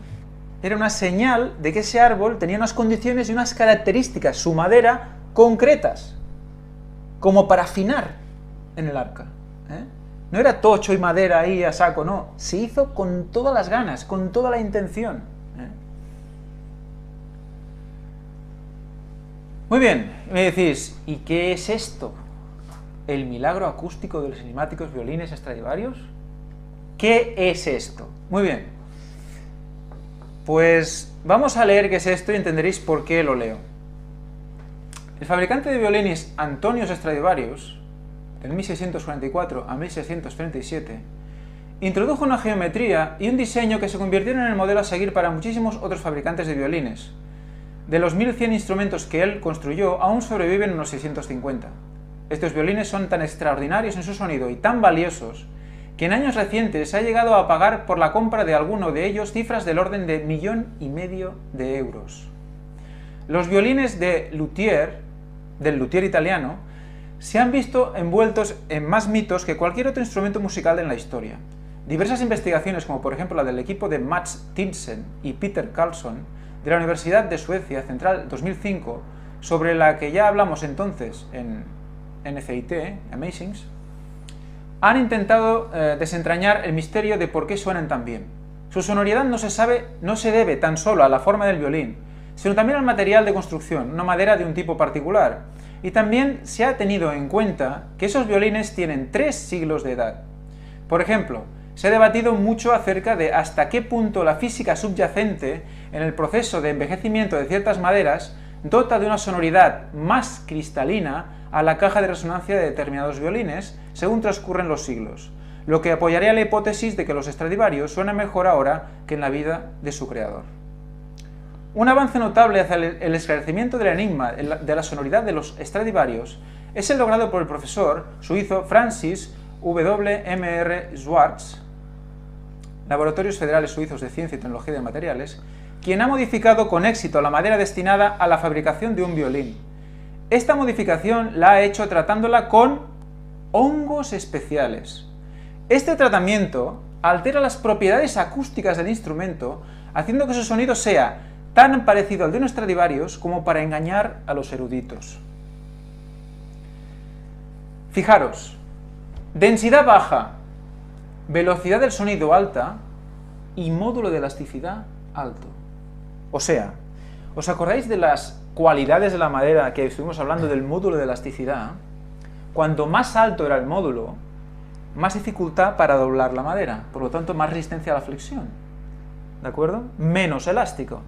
Era una señal de que ese árbol tenía unas condiciones y unas características, su madera, concretas, como para afinar en el arca. No era tocho y madera ahí a saco, no. Se hizo con todas las ganas, con toda la intención. Muy bien, me decís, ¿y qué es esto? ¿El milagro acústico de los enigmáticos violines Stradivarius? ¿Qué es esto? Muy bien. Pues vamos a leer qué es esto y entenderéis por qué lo leo. El fabricante de violines Antonius Stradivarius, del 1644 a 1637, introdujo una geometría y un diseño que se convirtieron en el modelo a seguir para muchísimos otros fabricantes de violines. De los 1100 instrumentos que él construyó, aún sobreviven unos 650. Estos violines son tan extraordinarios en su sonido y tan valiosos que en años recientes se ha llegado a pagar por la compra de alguno de ellos cifras del orden de 1,5 millones de euros. Los violines del luthier italiano, se han visto envueltos en más mitos que cualquier otro instrumento musical en la historia. Diversas investigaciones, como por ejemplo la del equipo de Mats Tinsen y Peter Carlsson, de la Universidad de Suecia Central 2005, sobre la que ya hablamos entonces en NCIT, Amazings, han intentado desentrañar el misterio de por qué suenan tan bien. Su sonoridad no se debe tan solo a la forma del violín, sino también al material de construcción, una madera de un tipo particular, y también se ha tenido en cuenta que esos violines tienen 3 siglos de edad. Por ejemplo, se ha debatido mucho acerca de hasta qué punto la física subyacente en el proceso de envejecimiento de ciertas maderas dota de una sonoridad más cristalina a la caja de resonancia de determinados violines según transcurren los siglos, lo que apoyaría la hipótesis de que los Stradivarius suenan mejor ahora que en la vida de su creador. Un avance notable hacia el esclarecimiento del enigma de la sonoridad de los Stradivarius es el logrado por el profesor suizo Francis W.M.R. Schwarz, Laboratorios Federales Suizos de Ciencia y Tecnología de Materiales, quien ha modificado con éxito la madera destinada a la fabricación de un violín. Esta modificación la ha hecho tratándola con hongos especiales. Este tratamiento altera las propiedades acústicas del instrumento, haciendo que su sonido sea tan parecido al de un Stradivarius como para engañar a los eruditos. Fijaros, densidad baja, velocidad del sonido alta y módulo de elasticidad alto. O sea, ¿os acordáis de las cualidades de la madera que estuvimos hablando del módulo de elasticidad? Cuanto más alto era el módulo, más dificultad para doblar la madera, por lo tanto más resistencia a la flexión, ¿de acuerdo? Menos elástico.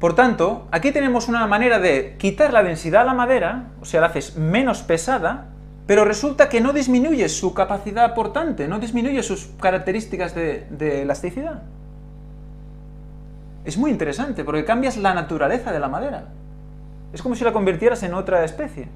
Por tanto, aquí tenemos una manera de quitar la densidad a la madera, o sea, la haces menos pesada, pero resulta que no disminuye su capacidad portante, no disminuye sus características de elasticidad. Es muy interesante, porque cambias la naturaleza de la madera. Es como si la convirtieras en otra especie.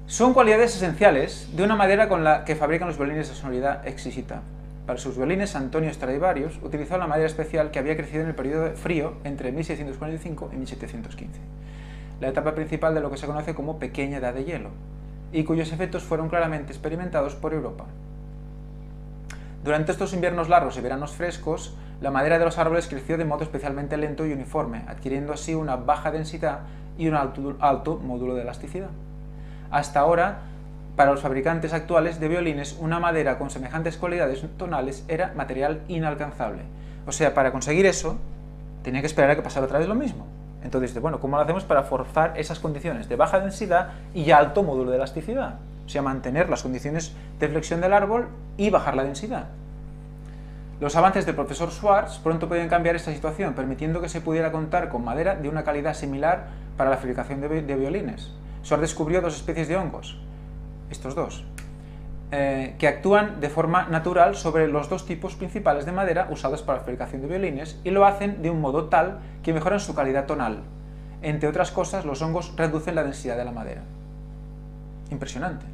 Son cualidades esenciales de una madera con la que fabrican los violines de sonoridad exquisita. Para sus violines, Antonio Stradivarius utilizó la madera especial que había crecido en el periodo frío entre 1645 y 1715, la etapa principal de lo que se conoce como pequeña edad de hielo, y cuyos efectos fueron claramente experimentados por Europa. Durante estos inviernos largos y veranos frescos, la madera de los árboles creció de modo especialmente lento y uniforme, adquiriendo así una baja densidad y un alto módulo de elasticidad. Hasta ahora, para los fabricantes actuales de violines, una madera con semejantes cualidades tonales era material inalcanzable. O sea, para conseguir eso, tenía que esperar a que pasara otra vez lo mismo. Entonces, bueno, ¿cómo lo hacemos para forzar esas condiciones de baja densidad y alto módulo de elasticidad? O sea, mantener las condiciones de flexión del árbol y bajar la densidad. Los avances del profesor Schwarz pronto podían cambiar esta situación, permitiendo que se pudiera contar con madera de una calidad similar para la fabricación de violines. Schwarz descubrió 2 especies de hongos, estos dos, que actúan de forma natural sobre los 2 tipos principales de madera usados para la fabricación de violines y lo hacen de un modo tal que mejoran su calidad tonal. Entre otras cosas, los hongos reducen la densidad de la madera. Impresionante.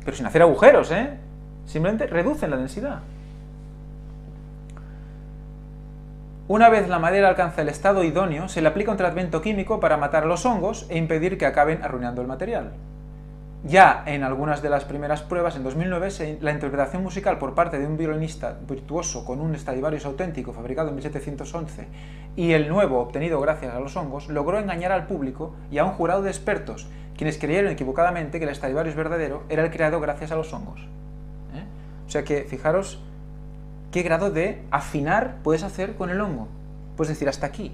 Pero sin hacer agujeros, ¿eh? Simplemente reducen la densidad. Una vez la madera alcanza el estado idóneo, se le aplica un tratamiento químico para matar a los hongos e impedir que acaben arruinando el material. Ya en algunas de las primeras pruebas, en 2009, la interpretación musical por parte de un violinista virtuoso con un Stradivarius auténtico fabricado en 1711 y el nuevo obtenido gracias a los hongos logró engañar al público y a un jurado de expertos, quienes creyeron equivocadamente que el Stradivarius verdadero era el creado gracias a los hongos. O sea que, fijaros qué grado de afinar puedes hacer con el hongo. Puedes decir hasta aquí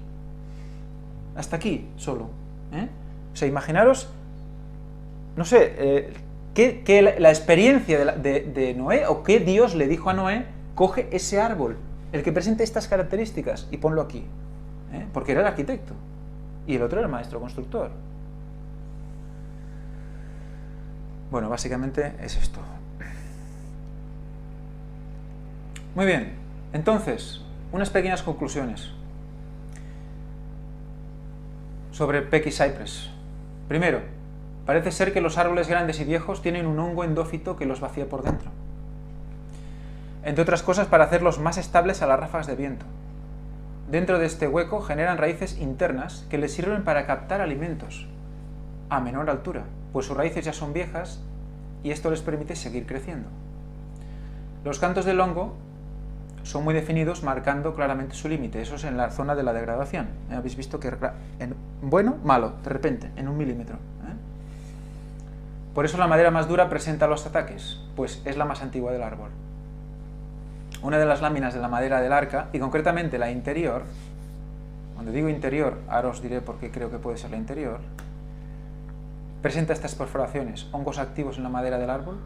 solo. O sea, imaginaros, no sé, que la experiencia de Noé, o que Dios le dijo a Noé: coge ese árbol, el que presente estas características, y ponlo aquí. Porque era el arquitecto, y el otro era el maestro constructor. Bueno, básicamente es esto. Muy bien, entonces, unas pequeñas conclusiones sobre Pecky's Cypress. Primero, parece ser que los árboles grandes y viejos tienen un hongo endófito que los vacía por dentro. Entre otras cosas, para hacerlos más estables a las ráfagas de viento. Dentro de este hueco generan raíces internas que les sirven para captar alimentos a menor altura, pues sus raíces ya son viejas y esto les permite seguir creciendo. Los cantos del hongo son muy definidos, marcando claramente su límite. Eso es en la zona de la degradación. Habéis visto que bueno, malo, de repente, en 1 milímetro. Por eso la madera más dura presenta los ataques, pues es la más antigua del árbol. Una de las láminas de la madera del arca, y concretamente la interior, cuando digo interior, ahora os diré por qué creo que puede ser la interior, presenta estas perforaciones, hongos activos en la madera del árbol.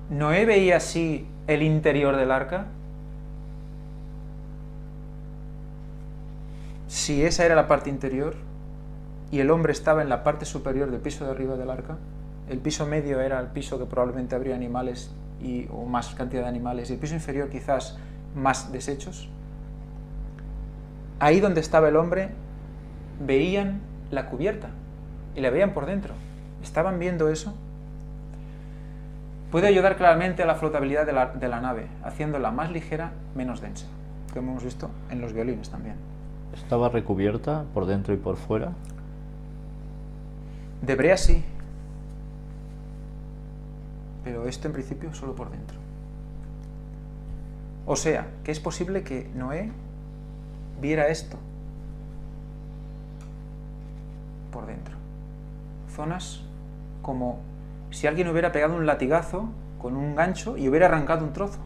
¿Noé veía así el interior del arca? Si esa era la parte interior y el hombre estaba en la parte superior del piso de arriba del arca, el piso medio era el piso que probablemente habría animales o más cantidad de animales, y el piso inferior quizás más desechos. Ahí donde estaba el hombre veían la cubierta y la veían por dentro. ¿Estaban viendo eso? Puede ayudar claramente a la flotabilidad de la nave, haciéndola más ligera, menos densa, como hemos visto en los violines también. ¿Estaba recubierta por dentro y por fuera? De brea sí, pero esto en principio solo por dentro. O sea, que es posible que Noé viera esto por dentro. Zonas como si alguien hubiera pegado un latigazo con un gancho y hubiera arrancado un trozo.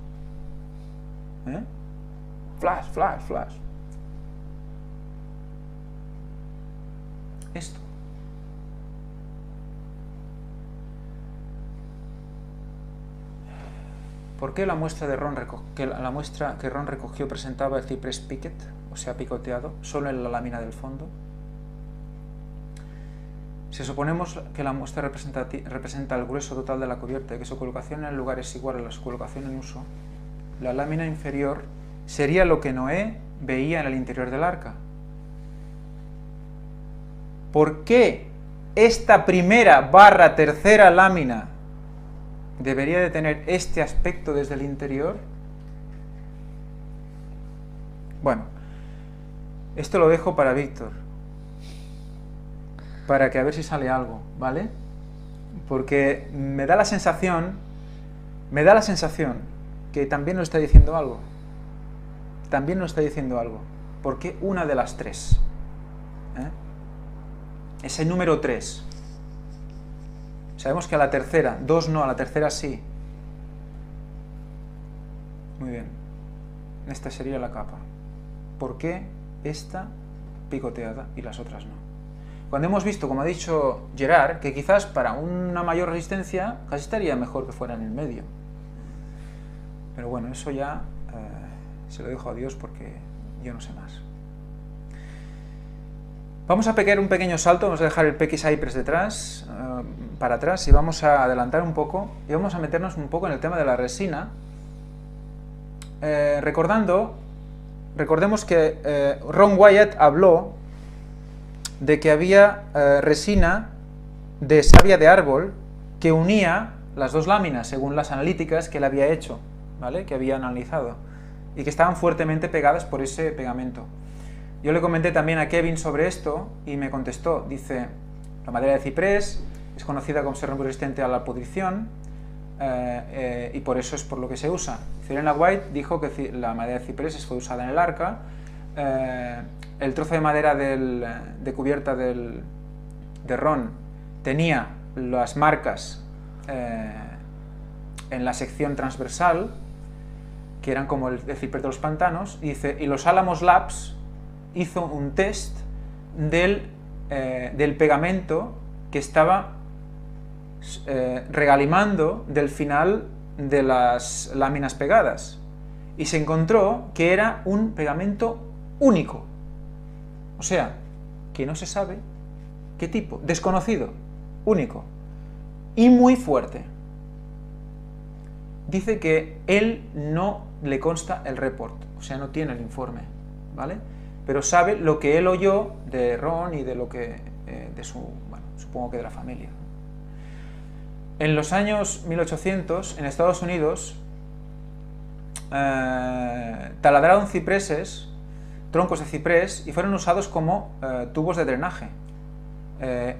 Flash, flash, flash. Esto. ¿Por qué la muestra que Ron recogió presentaba el ciprés picket, o sea, picoteado, solo en la lámina del fondo? Si suponemos que la muestra representa el grueso total de la cubierta y que su colocación en el lugar es igual a su colocación en uso, la lámina inferior sería lo que Noé veía en el interior del arca. ¿Por qué esta tercera lámina debería de tener este aspecto desde el interior? Bueno, esto lo dejo para Víctor, para que a ver si sale algo, ¿vale? Porque me da la sensación que también nos está diciendo algo. También nos está diciendo algo. ¿Por qué una de las tres? Ese número 3. Sabemos que a la tercera, 2 no, a la tercera sí. Muy bien. Esta sería la capa. ¿Por qué esta picoteada y las otras no? Cuando hemos visto, como ha dicho Gerard, que quizás para una mayor resistencia casi estaría mejor que fuera en el medio. Pero bueno, eso ya se lo dejo a Dios porque yo no sé más. Vamos a pegar un pequeño salto, vamos a dejar el Pecky's Cypress detrás, para atrás, y vamos a adelantar un poco y vamos a meternos un poco en el tema de la resina. Recordemos que Ron Wyatt habló de que había resina de savia de árbol que unía las dos láminas según las analíticas que él había hecho, ¿vale? Que había analizado. y que estaban fuertemente pegadas por ese pegamento. Yo le comenté también a Kevin sobre esto y me contestó, dice, la madera de ciprés es conocida como ser muy resistente a la pudrición y por eso es por lo que se usa. Elena White dijo que la madera de ciprés fue usada en el arca. El trozo de madera de cubierta de Ron tenía las marcas en la sección transversal, que eran como el ciprés de los pantanos, y dice, y los Alamos Labs hizo un test del pegamento que estaba regalimando del final de las láminas pegadas, y se encontró que era un pegamento único, o sea, que no se sabe qué tipo, desconocido, único y muy fuerte. Dice que él no le consta el report, o sea, no tiene el informe, ¿vale? Pero sabe lo que él oyó de Ron y de lo que de su, bueno, supongo que de la familia. En los años 1800, en Estados Unidos, taladraron cipreses, troncos de ciprés, y fueron usados como tubos de drenaje,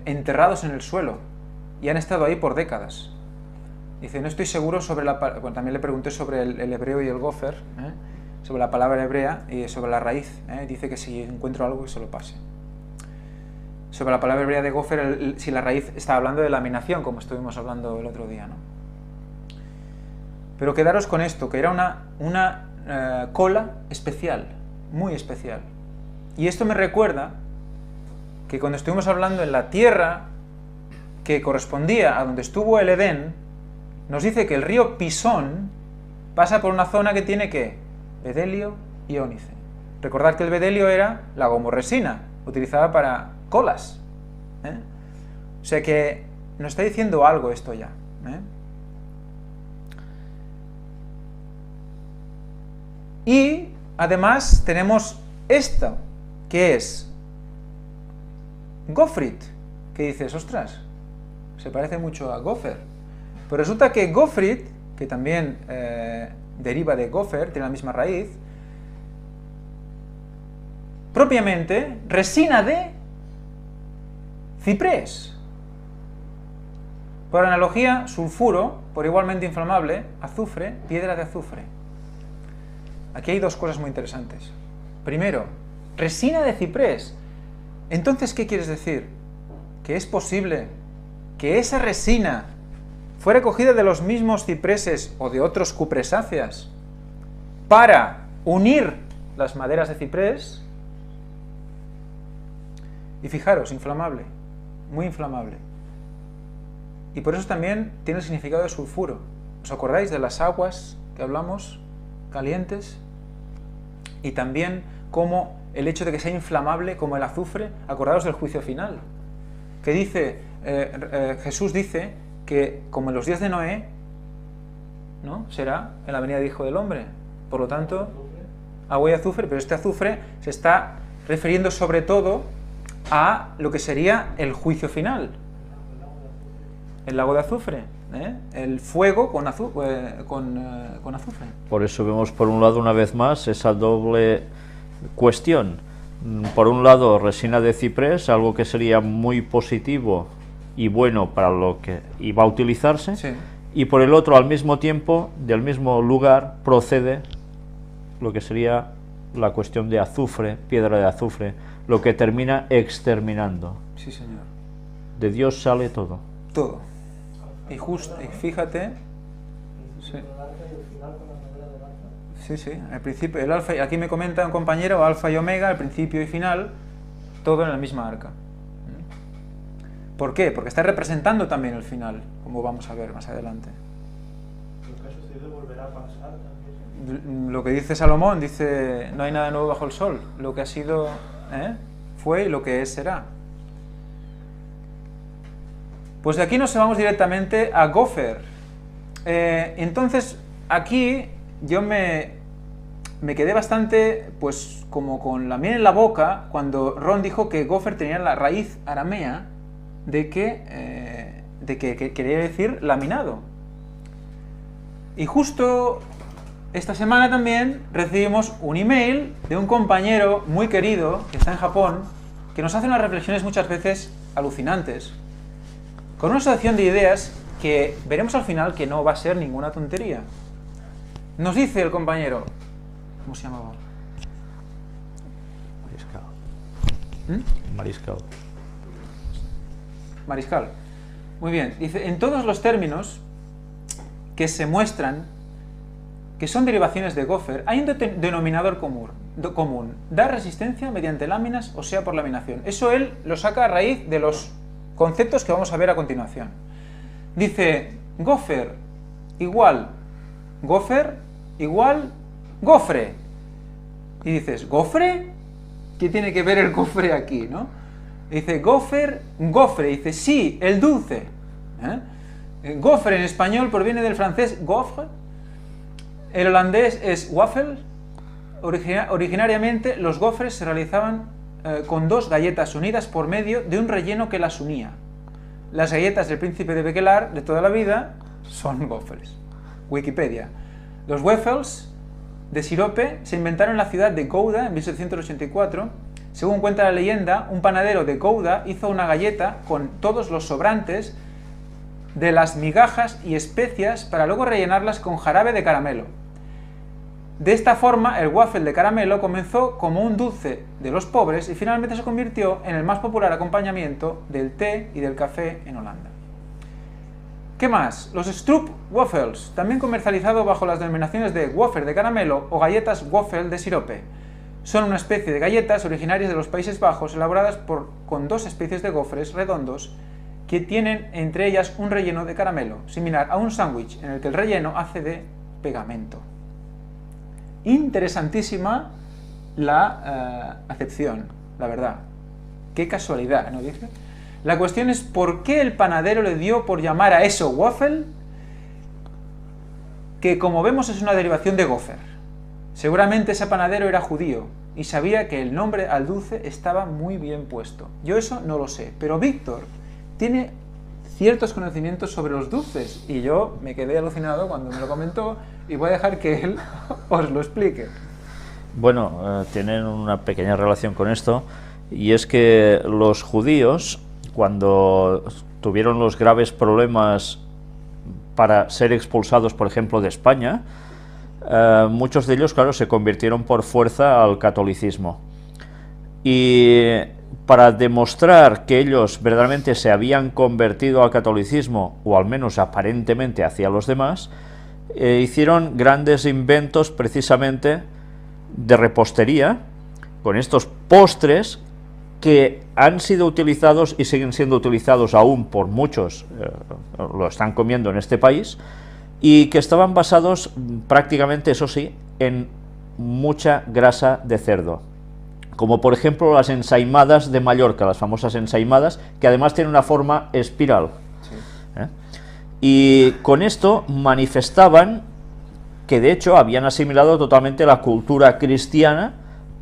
enterrados en el suelo, y han estado ahí por décadas. Dice, no estoy seguro sobre la... Bueno, también le pregunté sobre el hebreo y el gofer, sobre la palabra hebrea y sobre la raíz. Dice que si encuentro algo que se lo pase. Sobre la palabra hebrea de gofer, si la raíz está hablando de laminación, como estuvimos hablando el otro día, ¿no? Pero quedaros con esto, que era una cola especial, muy especial. Y esto me recuerda que cuando estuvimos hablando en la tierra que correspondía a donde estuvo el Edén, nos dice que el río Pisón pasa por una zona que tiene ¿qué? Bedelio y ónice. Recordad que el bedelio era la gomoresina, utilizada para colas. O sea que nos está diciendo algo esto ya. Y además tenemos esto, que es gofrit, que dices, ostras, se parece mucho a gofer. Pero resulta que gofrit, que también deriva de gofer, tiene la misma raíz, propiamente resina de ciprés. Por analogía, sulfuro, por igualmente inflamable, azufre, piedra de azufre. Aquí hay dos cosas muy interesantes. Primero, resina de ciprés. Entonces, ¿qué quieres decir? Que es posible que esa resina fuera cogida de los mismos cipreses o de otros cupresáceas para unir las maderas de ciprés. Y fijaros, inflamable, muy inflamable. Y por eso también tiene el significado de sulfuro. ¿Os acordáis de las aguas que hablamos, calientes? Y también como el hecho de que sea inflamable como el azufre, acordaos del juicio final, que dice, Jesús dice que como en los días de Noé, ¿no? Será en la venida del Hijo del Hombre. Por lo tanto, agua y azufre, pero este azufre se está refiriendo sobre todo a lo que sería el juicio final. El lago de azufre, el fuego con azufre. Por eso vemos por un lado una vez más esa doble cuestión. Por un lado resina de ciprés, algo que sería muy positivo y bueno para lo que iba a utilizarse, sí. Y por el otro al mismo tiempo, del mismo lugar, procede lo que sería la cuestión de azufre, piedra de azufre, lo que termina exterminando. Sí, señor. De Dios sale todo. Todo. Y justo, y fíjate, sí. Sí, sí, al principio, el alfa, aquí me comenta un compañero, alfa y omega, el principio y final, todo en la misma arca. ¿Por qué? Porque está representando también el final, como vamos a ver más adelante. Lo que ha sucedido volverá a pasar también. Lo que dice Salomón, dice, no hay nada nuevo bajo el sol, lo que ha sido, fue y lo que es será. Pues de aquí nos vamos directamente a gofer. Entonces, aquí yo me quedé bastante, pues, como con la miel en la boca, cuando Ron dijo que gofer tenía la raíz aramea de que quería decir laminado. Y justo esta semana también recibimos un email de un compañero muy querido que está en Japón, que nos hace unas reflexiones muchas veces alucinantes, con una asociación de ideas que veremos al final que no va a ser ninguna tontería. Nos dice el compañero, ¿cómo se llamaba? Mariscal. Mariscal. Muy bien. Dice, en todos los términos que se muestran que son derivaciones de Gopher, hay un denominador común. Dar resistencia mediante láminas, o sea, por laminación. Eso él lo saca a raíz de los conceptos que vamos a ver a continuación. Dice, Gopher igual Gopher igual gofre. Y dices, ¿gofre? ¿Qué tiene que ver el gofre aquí, no? Y dice, Gopher, gofre. Y dice, sí, el dulce. Gofre en español proviene del francés gaufre. El holandés es waffle. Originariamente los gofres se realizaban con dos galletas unidas por medio de un relleno que las unía. Las galletas del príncipe de Bekelar de toda la vida son gofres. Wikipedia. Los waffles de sirope se inventaron en la ciudad de Gouda en 1784. Según cuenta la leyenda, un panadero de Gouda hizo una galleta con todos los sobrantes de las migajas y especias para luego rellenarlas con jarabe de caramelo. De esta forma, el waffle de caramelo comenzó como un dulce de los pobres y finalmente se convirtió en el más popular acompañamiento del té y del café en Holanda. ¿Qué más? Los stroopwafels, también comercializados bajo las denominaciones de wafer de caramelo o galletas waffle de sirope. Son una especie de galletas originarias de los Países Bajos elaboradas con dos especies de gofres redondos que tienen entre ellas un relleno de caramelo, similar a un sándwich en el que el relleno hace de pegamento. Interesantísima la acepción, la verdad. Qué casualidad, ¿no dice? La cuestión es ¿por qué el panadero le dio por llamar a eso waffle? Que como vemos es una derivación de gopher. Seguramente ese panadero era judío y sabía que el nombre al dulce estaba muy bien puesto. Yo eso no lo sé, pero Víctor tiene ciertos conocimientos sobre los dulces y yo me quedé alucinado cuando me lo comentó y voy a dejar que él os lo explique. Bueno, tienen una pequeña relación con esto, y es que los judíos, cuando tuvieron los graves problemas para ser expulsados, por ejemplo, de España, muchos de ellos, claro, se convirtieron por fuerza al catolicismo. Y para demostrar que ellos verdaderamente se habían convertido al catolicismo, o al menos aparentemente hacia los demás, hicieron grandes inventos precisamente de repostería, con estos postres que han sido utilizados y siguen siendo utilizados aún por muchos, lo están comiendo en este país, y que estaban basados prácticamente, eso sí, en mucha grasa de cerdo. Como por ejemplo las ensaimadas de Mallorca, las famosas ensaimadas, que además tienen una forma espiral. Sí. Y con esto manifestaban que de hecho habían asimilado totalmente la cultura cristiana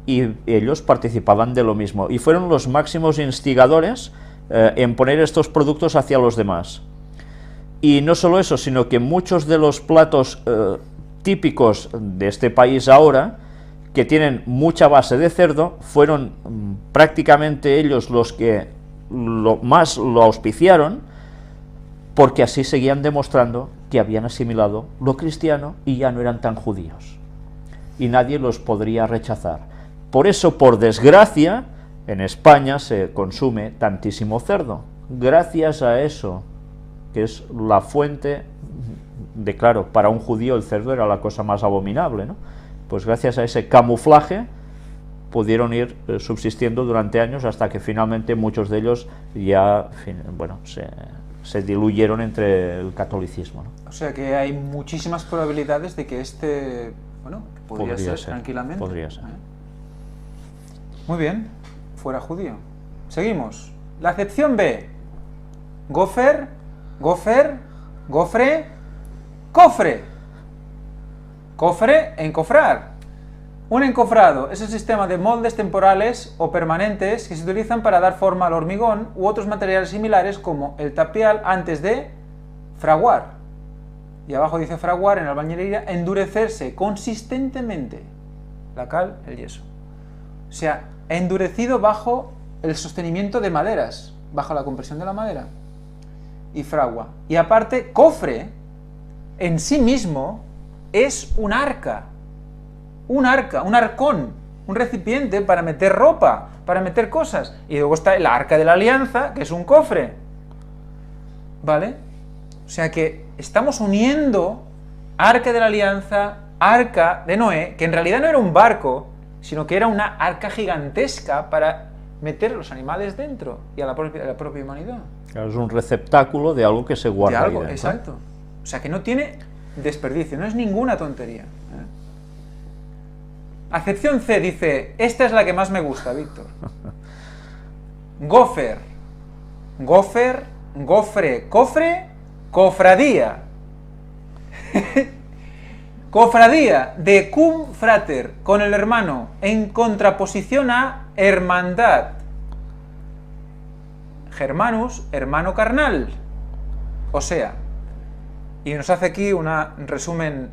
y ellos participaban de lo mismo. Y fueron los máximos instigadores en poner estos productos hacia los demás. Y no solo eso, sino que muchos de los platos típicos de este país ahora, que tienen mucha base de cerdo, fueron prácticamente ellos los que más lo auspiciaron, porque así seguían demostrando que habían asimilado lo cristiano y ya no eran tan judíos. Y nadie los podría rechazar. Por eso, por desgracia, en España se consume tantísimo cerdo. Gracias a eso, que es la fuente de, claro, para un judío el cerdo era la cosa más abominable, ¿no? Pues gracias a ese camuflaje pudieron ir subsistiendo durante años hasta que finalmente muchos de ellos ya, bueno, se diluyeron entre el catolicismo, ¿no? O sea que hay muchísimas probabilidades de que este, bueno, podría ser tranquilamente. Podría ser. Muy bien, fuera judío. Seguimos. La acepción B. Gofer, gofer, gofre, cofre. Cofre, encofrar. Un encofrado es el sistema de moldes temporales o permanentes que se utilizan para dar forma al hormigón u otros materiales similares como el tapial antes de fraguar. y abajo dice fraguar, en albañilería, endurecerse consistentemente. La cal, el yeso. O sea, endurecido bajo el sostenimiento de maderas, bajo la compresión de la madera. Y fragua. Y aparte, cofre, en sí mismo, es un arca, un arcón, un recipiente para meter ropa, para meter cosas. Y luego está el arca de la alianza, que es un cofre. ¿Vale? O sea que estamos uniendo arca de la alianza, arca de Noé, que en realidad no era un barco, sino que era una arca gigantesca para meter los animales dentro y a la propia humanidad. Claro, es un receptáculo de algo que se guarda de algo, ahí dentro. Exacto. O sea que no tiene desperdicio, no es ninguna tontería. Acepción C dice, esta es la que más me gusta, Víctor. Gofer, gofre, cofre, cofradía. Cofradía de cum frater, con el hermano, en contraposición a hermandad. Germanus, hermano carnal. O sea, y nos hace aquí un resumen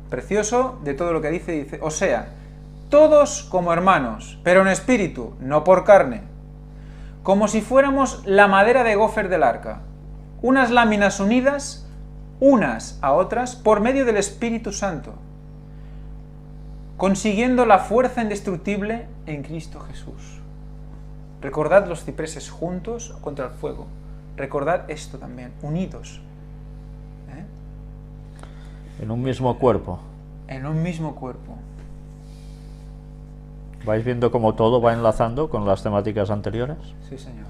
precioso de todo lo que dice, o sea, todos como hermanos, pero en espíritu, no por carne, como si fuéramos la madera de gofer del arca, unas láminas unidas unas a otras por medio del Espíritu Santo, consiguiendo la fuerza indestructible en Cristo Jesús. Recordad los cipreses juntos contra el fuego. Recordad esto también, unidos. En un mismo cuerpo. En un mismo cuerpo. ¿Vais viendo cómo todo va enlazando con las temáticas anteriores? Sí, señor.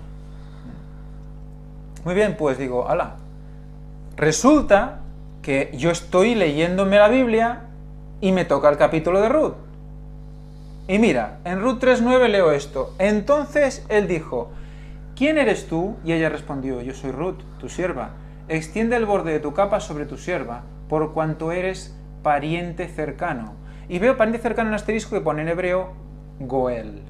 Muy bien, pues digo, ala. Resulta que yo estoy leyéndome la Biblia y me toca el capítulo de Ruth. Y mira, en Ruth 3:9 leo esto. Entonces él dijo, ¿quién eres tú? Y ella respondió, yo soy Ruth, tu sierva. Extiende el borde de tu capa sobre tu sierva, por cuanto eres pariente cercano. Y veo pariente cercano en asterisco que pone en hebreo Goel.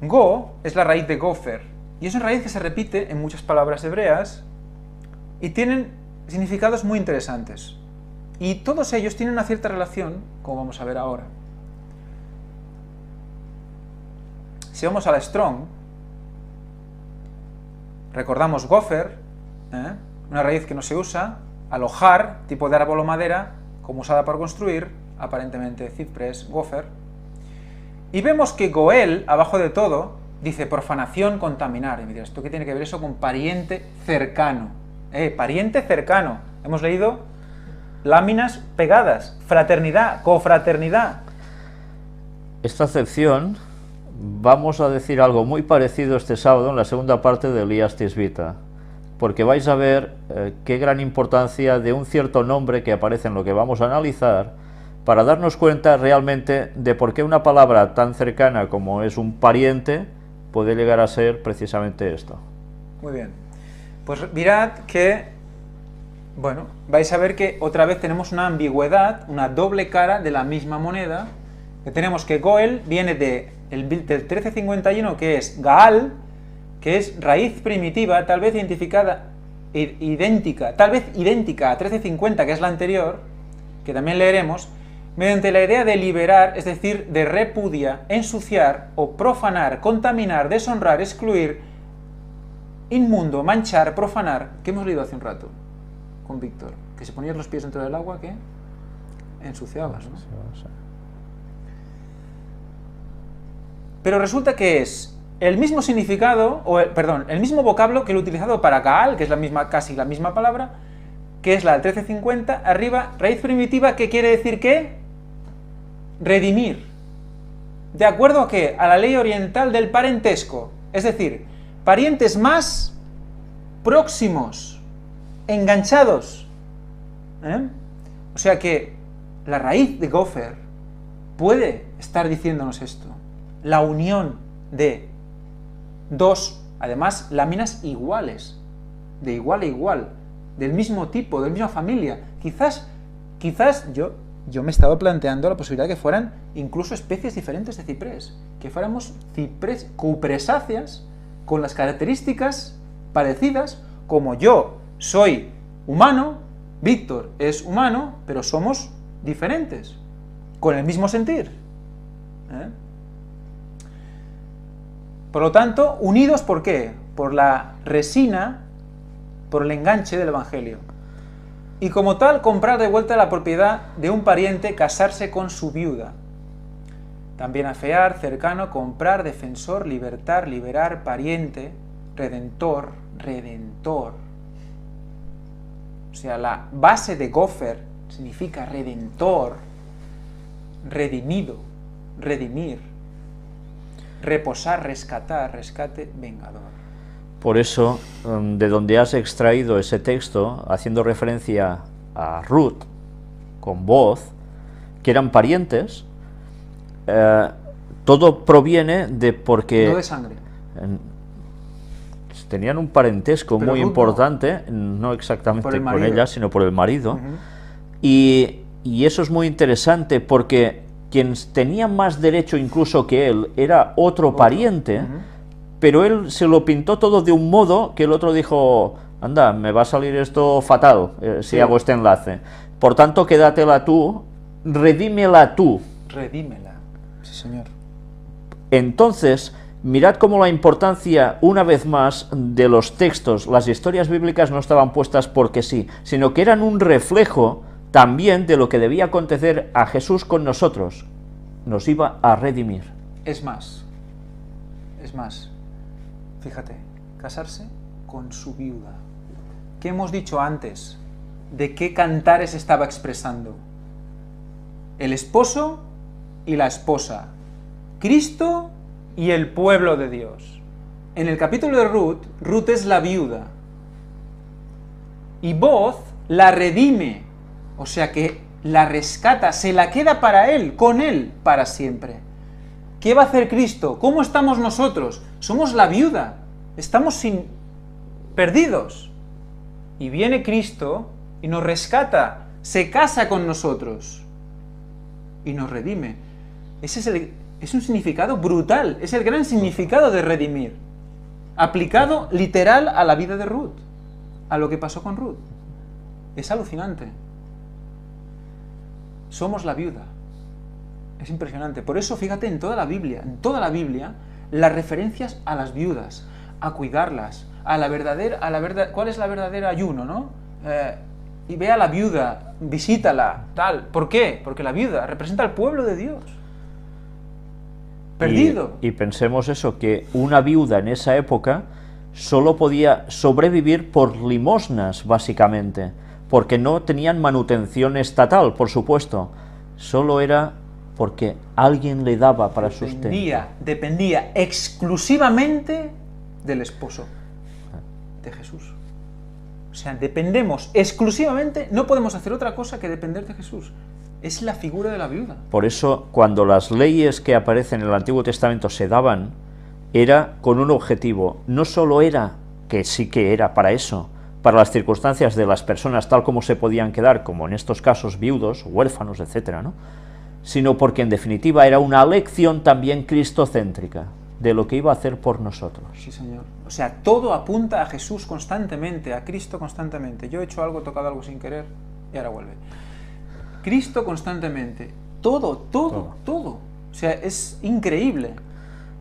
Go es la raíz de gofer, y es una raíz que se repite en muchas palabras hebreas, y tienen significados muy interesantes. Y todos ellos tienen una cierta relación, como vamos a ver ahora. Si vamos a la Strong, recordamos gofer, una raíz que no se usa, alojar, tipo de árbol o madera, como usada para construir, aparentemente ciprés, gofer. Y vemos que Goel, abajo de todo, dice profanación, contaminar. Y me dirás, ¿esto qué tiene que ver eso con pariente cercano? Pariente cercano. Hemos leído láminas pegadas, fraternidad, cofraternidad. Esta acepción, vamos a decir algo muy parecido este sábado en la segunda parte de Elías Tisbita, porque vais a ver qué gran importancia de un cierto nombre que aparece en lo que vamos a analizar, para darnos cuenta realmente de por qué una palabra tan cercana como es un pariente puede llegar a ser precisamente esto. Muy bien. Pues mirad que, bueno, vais a ver que otra vez tenemos una ambigüedad, una doble cara de la misma moneda, que tenemos que Goel viene del 1351, que es Gaal, que es raíz primitiva, tal vez idéntica a 1350, que es la anterior, que también leeremos, mediante la idea de liberar, es decir, de repudiar, ensuciar o profanar, contaminar, deshonrar, excluir, inmundo, manchar, profanar, que hemos leído hace un rato con Víctor, que si ponías los pies dentro del agua, ¿qué? Ensuciabas, ¿no? Pero resulta que es el mismo significado, el mismo vocablo que el utilizado para Gaal, que es casi la misma palabra, que es la del 1350, arriba, raíz primitiva, que quiere decir ¿qué? Redimir. ¿De acuerdo a qué? A la ley oriental del parentesco, es decir, parientes más próximos, enganchados. O sea que la raíz de gofer puede estar diciéndonos esto. La unión de dos, además, láminas iguales, de igual a igual, del mismo tipo, de la misma familia. Quizás yo me estaba planteando la posibilidad de que fueran incluso especies diferentes de ciprés, que fuéramos cupresáceas, con las características parecidas, como yo soy humano, Víctor es humano, pero somos diferentes, con el mismo sentir. Por lo tanto, unidos, ¿por qué? Por la resina, por el enganche del Evangelio. Y como tal, comprar de vuelta la propiedad de un pariente, casarse con su viuda. También afear, cercano, comprar, defensor, libertar, liberar, pariente, redentor, redentor. O sea, la base de Gopher significa redentor, redimido, redimir, reposar, rescatar, rescate, vengador. Por eso, de donde has extraído ese texto, haciendo referencia a Ruth, con Boaz, que eran parientes, todo proviene de porque... No de sangre. Tenían un parentesco Pero muy Ruth importante, no exactamente Por el con marido. ella, sino por el marido. Y eso es muy interesante porque quien tenía más derecho incluso que él era otro pariente, pero él se lo pintó todo de un modo que el otro dijo, anda, me va a salir esto fatal si hago este enlace. Por tanto, quédatela tú, redímela tú. Redímela. Sí, señor. Entonces, mirad cómo la importancia, una vez más, de los textos, las historias bíblicas no estaban puestas porque sí, sino que eran un reflejo también de lo que debía acontecer a Jesús con nosotros. Nos iba a redimir. Es más, fíjate, casarse con su viuda. ¿Qué hemos dicho antes? ¿De qué cantares estaba expresando? El esposo y la esposa, Cristo y el pueblo de Dios. En el capítulo de Ruth, Ruth es la viuda. Y Boaz la redime, o sea que la rescata, se la queda para él, con él, para siempre. ¿Qué va a hacer Cristo? ¿Cómo estamos nosotros? Somos la viuda, estamos perdidos. Y viene Cristo y nos rescata, se casa con nosotros y nos redime. Ese es un significado brutal, es el gran significado de redimir, aplicado literal a la vida de Ruth, a lo que pasó con Ruth. Es alucinante. Somos la viuda. Es impresionante. Por eso, fíjate, en toda la Biblia, las referencias a las viudas, a cuidarlas, ¿cuál es la verdadera ayuno, no? Y ve a la viuda, visítala, tal. ¿Por qué? Porque la viuda representa al pueblo de Dios. Perdido. Y pensemos eso, que una viuda en esa época solo podía sobrevivir por limosnas, básicamente, porque no tenían manutención estatal, por supuesto. Solo era porque alguien le daba para sustento. Dependía exclusivamente del esposo de Jesús. O sea, dependemos exclusivamente, no podemos hacer otra cosa que depender de Jesús. Es la figura de la viuda. Por eso, cuando las leyes que aparecen en el Antiguo Testamento se daban, era con un objetivo. No solo era, que sí que era para eso, para las circunstancias de las personas tal como se podían quedar, como en estos casos viudos, huérfanos, etcétera, ¿no? Sino porque en definitiva era una lección también cristocéntrica de lo que iba a hacer por nosotros. Sí, Señor. O sea, todo apunta a Jesús constantemente, a Cristo constantemente. Yo he hecho algo, he tocado algo sin querer y ahora vuelve. Cristo constantemente. Todo. O sea, es increíble.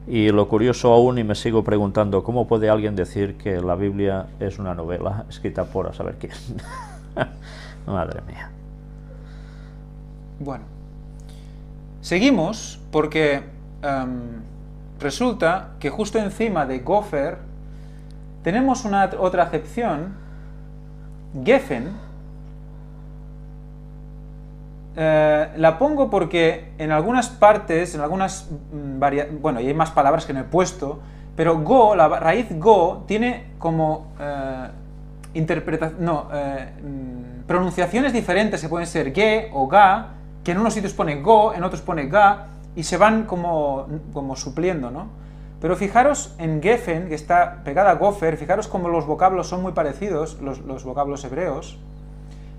Y lo curioso aún, y me sigo preguntando, ¿cómo puede alguien decir que la Biblia es una novela escrita por a saber quién? Madre mía. Bueno, seguimos porque resulta que justo encima de Gopher tenemos otra acepción, Geffen. La pongo porque en algunas partes, en algunas bueno, y hay más palabras que no he puesto, pero go, la raíz go, tiene como pronunciaciones diferentes, que pueden ser ge o ga, que en unos sitios pone go, en otros pone ga, y se van como supliendo, ¿no? Pero fijaros en Geffen, que está pegada a Gopher, fijaros cómo los vocablos son muy parecidos, los vocablos hebreos.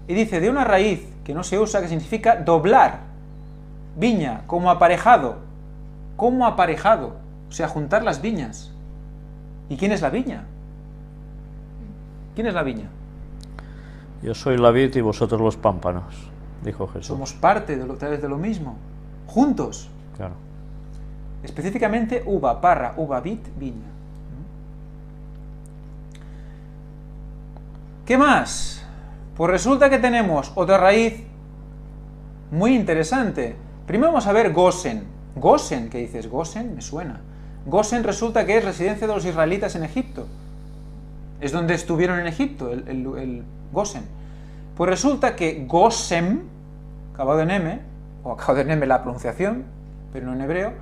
Y dice, de una raíz que no se usa, que significa doblar, viña, como aparejado, o sea, juntar las viñas. ¿Y quién es la viña? ¿Quién es la viña? Yo soy la vid y vosotros los pámpanos, dijo Jesús. Somos parte de lo mismo, juntos. Claro. Específicamente uva, parra, uva, vid, viña. ¿Qué más? Pues resulta que tenemos otra raíz muy interesante. Primero vamos a ver Gosen. Gosen, ¿qué dices? Gosen, me suena. Gosen resulta que es residencia de los israelitas en Egipto. Es donde estuvieron en Egipto, el Gosen. Pues resulta que Gosem, acabado en M, o acabado en M la pronunciación, pero no en hebreo,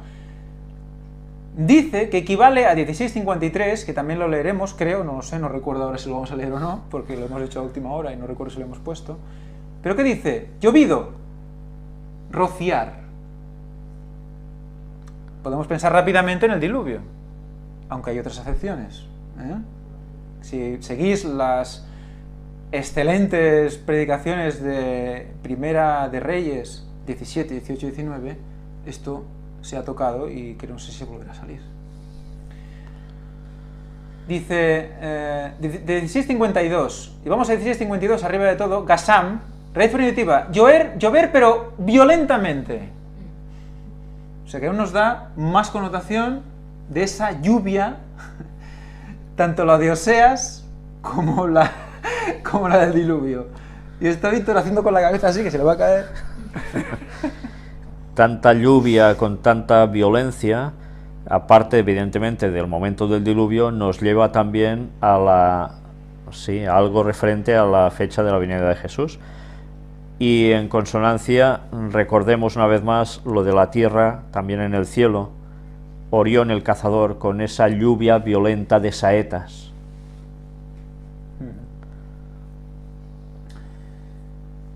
dice que equivale a 1653, que también lo leeremos, creo, no lo sé, no recuerdo ahora si lo vamos a leer o no, porque lo hemos hecho a última hora y no recuerdo si lo hemos puesto. Pero ¿qué dice? Llovido, rociar. Podemos pensar rápidamente en el diluvio, aunque hay otras acepciones. Si seguís las excelentes predicaciones de Primera de Reyes 17, 18 y 19, esto se ha tocado y que no sé si volverá a salir. Dice de 1652, y vamos a 1652 arriba de todo, Gasam, raíz primitiva, llover pero violentamente. O sea que aún nos da más connotación de esa lluvia, tanto la de Oseas como la del diluvio. Y está Víctor haciendo con la cabeza así que se le va a caer. Tanta lluvia con tanta violencia, aparte evidentemente del momento del diluvio, nos lleva también a algo referente a la fecha de la venida de Jesús. Y en consonancia, recordemos una vez más lo de la tierra, también en el cielo, Orión el cazador, con esa lluvia violenta de saetas.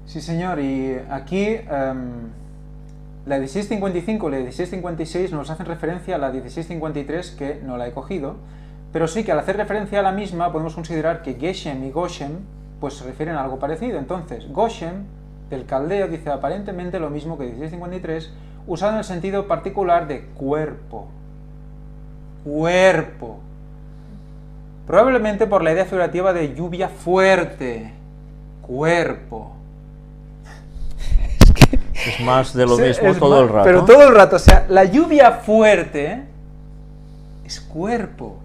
Sí, señor, y aquí la 1655 y la 1656 nos hacen referencia a la 1653, que no la he cogido, pero sí que al hacer referencia a la misma podemos considerar que Geshem y Goshem pues se refieren a algo parecido. Entonces, Goshem, del caldeo, dice aparentemente lo mismo que 1653, usado en el sentido particular de cuerpo. Cuerpo. Probablemente por la idea figurativa de lluvia fuerte. Cuerpo. Es más de lo mismo todo el rato. Pero todo el rato, o sea, la lluvia fuerte es cuerpo.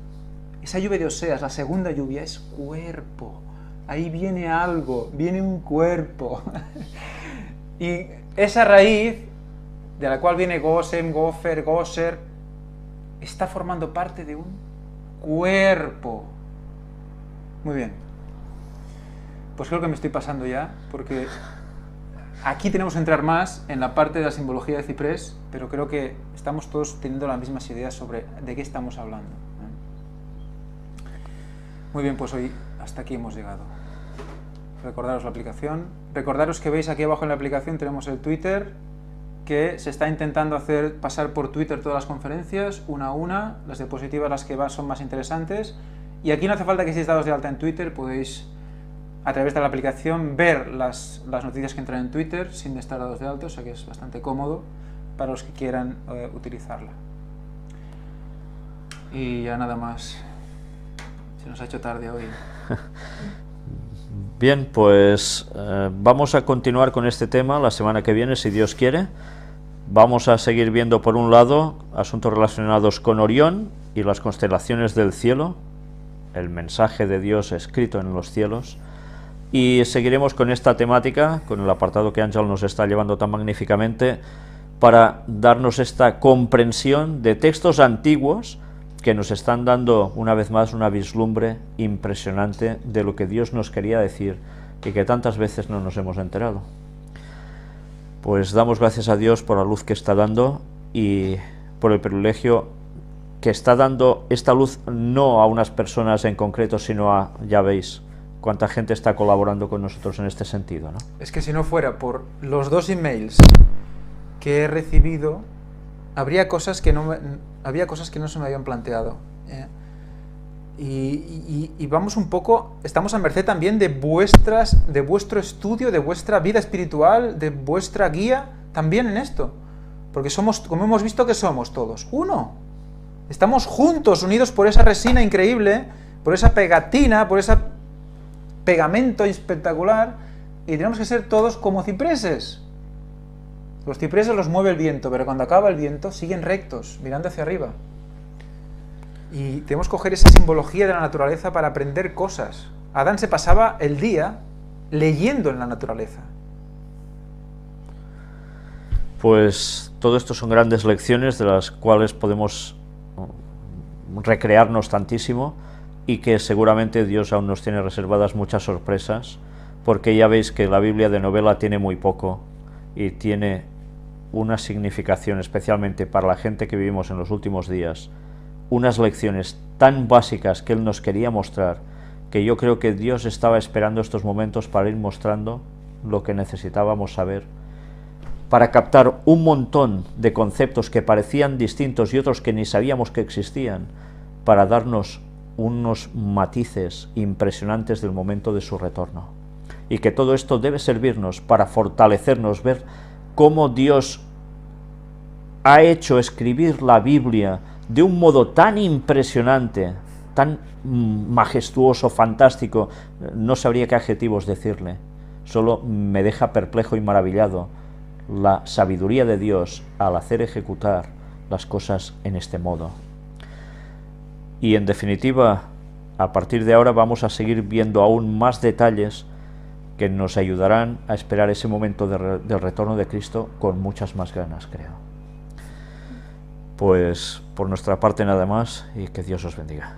Esa lluvia de Oseas, la segunda lluvia, es cuerpo. Ahí viene algo, viene un cuerpo. Y esa raíz, de la cual viene Gosem, Gofer, Goser, está formando parte de un cuerpo. Muy bien. Pues creo que me estoy pasando ya, porque aquí tenemos que entrar más en la parte de la simbología de ciprés, pero creo que estamos todos teniendo las mismas ideas sobre de qué estamos hablando. Muy bien, pues hoy hasta aquí hemos llegado. Recordaros la aplicación. Recordaros que veis aquí abajo en la aplicación tenemos el Twitter, que se está intentando hacer pasar por Twitter todas las conferencias, una a una, las diapositivas las que son más interesantes. Y aquí no hace falta que estéis dados de alta en Twitter, podéis a través de la aplicación ver las noticias que entran en Twitter sin estar dados de alta, o sea que es bastante cómodo para los que quieran utilizarla. Y ya nada más. Se nos ha hecho tarde hoy. Bien, pues vamos a continuar con este tema la semana que viene, si Dios quiere. Vamos a seguir viendo, por un lado, asuntos relacionados con Orión y las constelaciones del cielo, el mensaje de Dios escrito en los cielos, y seguiremos con esta temática, con el apartado que Ángel nos está llevando tan magníficamente, para darnos esta comprensión de textos antiguos que nos están dando una vez más una vislumbre impresionante de lo que Dios nos quería decir y que tantas veces no nos hemos enterado. Pues damos gracias a Dios por la luz que está dando y por el privilegio que está dando esta luz no a unas personas en concreto, sino a, ya veis, cuánta gente está colaborando con nosotros en este sentido, ¿no? Es que si no fuera por los 2 emails que he recibido, habría cosas que no se me habían planteado. Y vamos un poco, estamos a merced también de vuestro estudio, de vuestra vida espiritual, de vuestra guía también en esto. Porque somos, como hemos visto que somos todos, uno. Estamos juntos, unidos por esa resina increíble, por esa pegatina, por esa pegamento espectacular y tenemos que ser todos como cipreses. Los cipreses los mueve el viento, pero cuando acaba el viento siguen rectos, mirando hacia arriba. Y tenemos que coger esa simbología de la naturaleza para aprender cosas. Adán se pasaba el día leyendo en la naturaleza. Pues todo esto son grandes lecciones de las cuales podemos recrearnos tantísimo y que seguramente Dios aún nos tiene reservadas muchas sorpresas, porque ya veis que la Biblia de novela tiene muy poco y tiene una significación especialmente para la gente que vivimos en los últimos días, unas lecciones tan básicas que Él nos quería mostrar, que yo creo que Dios estaba esperando estos momentos para ir mostrando lo que necesitábamos saber, para captar un montón de conceptos que parecían distintos y otros que ni sabíamos que existían, para darnos unos matices impresionantes del momento de su retorno. Y que todo esto debe servirnos para fortalecernos, ver cómo Dios ha hecho escribir la Biblia de un modo tan impresionante, tan majestuoso, fantástico, no sabría qué adjetivos decirle, solo me deja perplejo y maravillado la sabiduría de Dios al hacer ejecutar las cosas en este modo. Y en definitiva, a partir de ahora vamos a seguir viendo aún más detalles que nos ayudarán a esperar ese momento del retorno de Cristo con muchas más ganas, creo. Pues por nuestra parte nada más y que Dios os bendiga.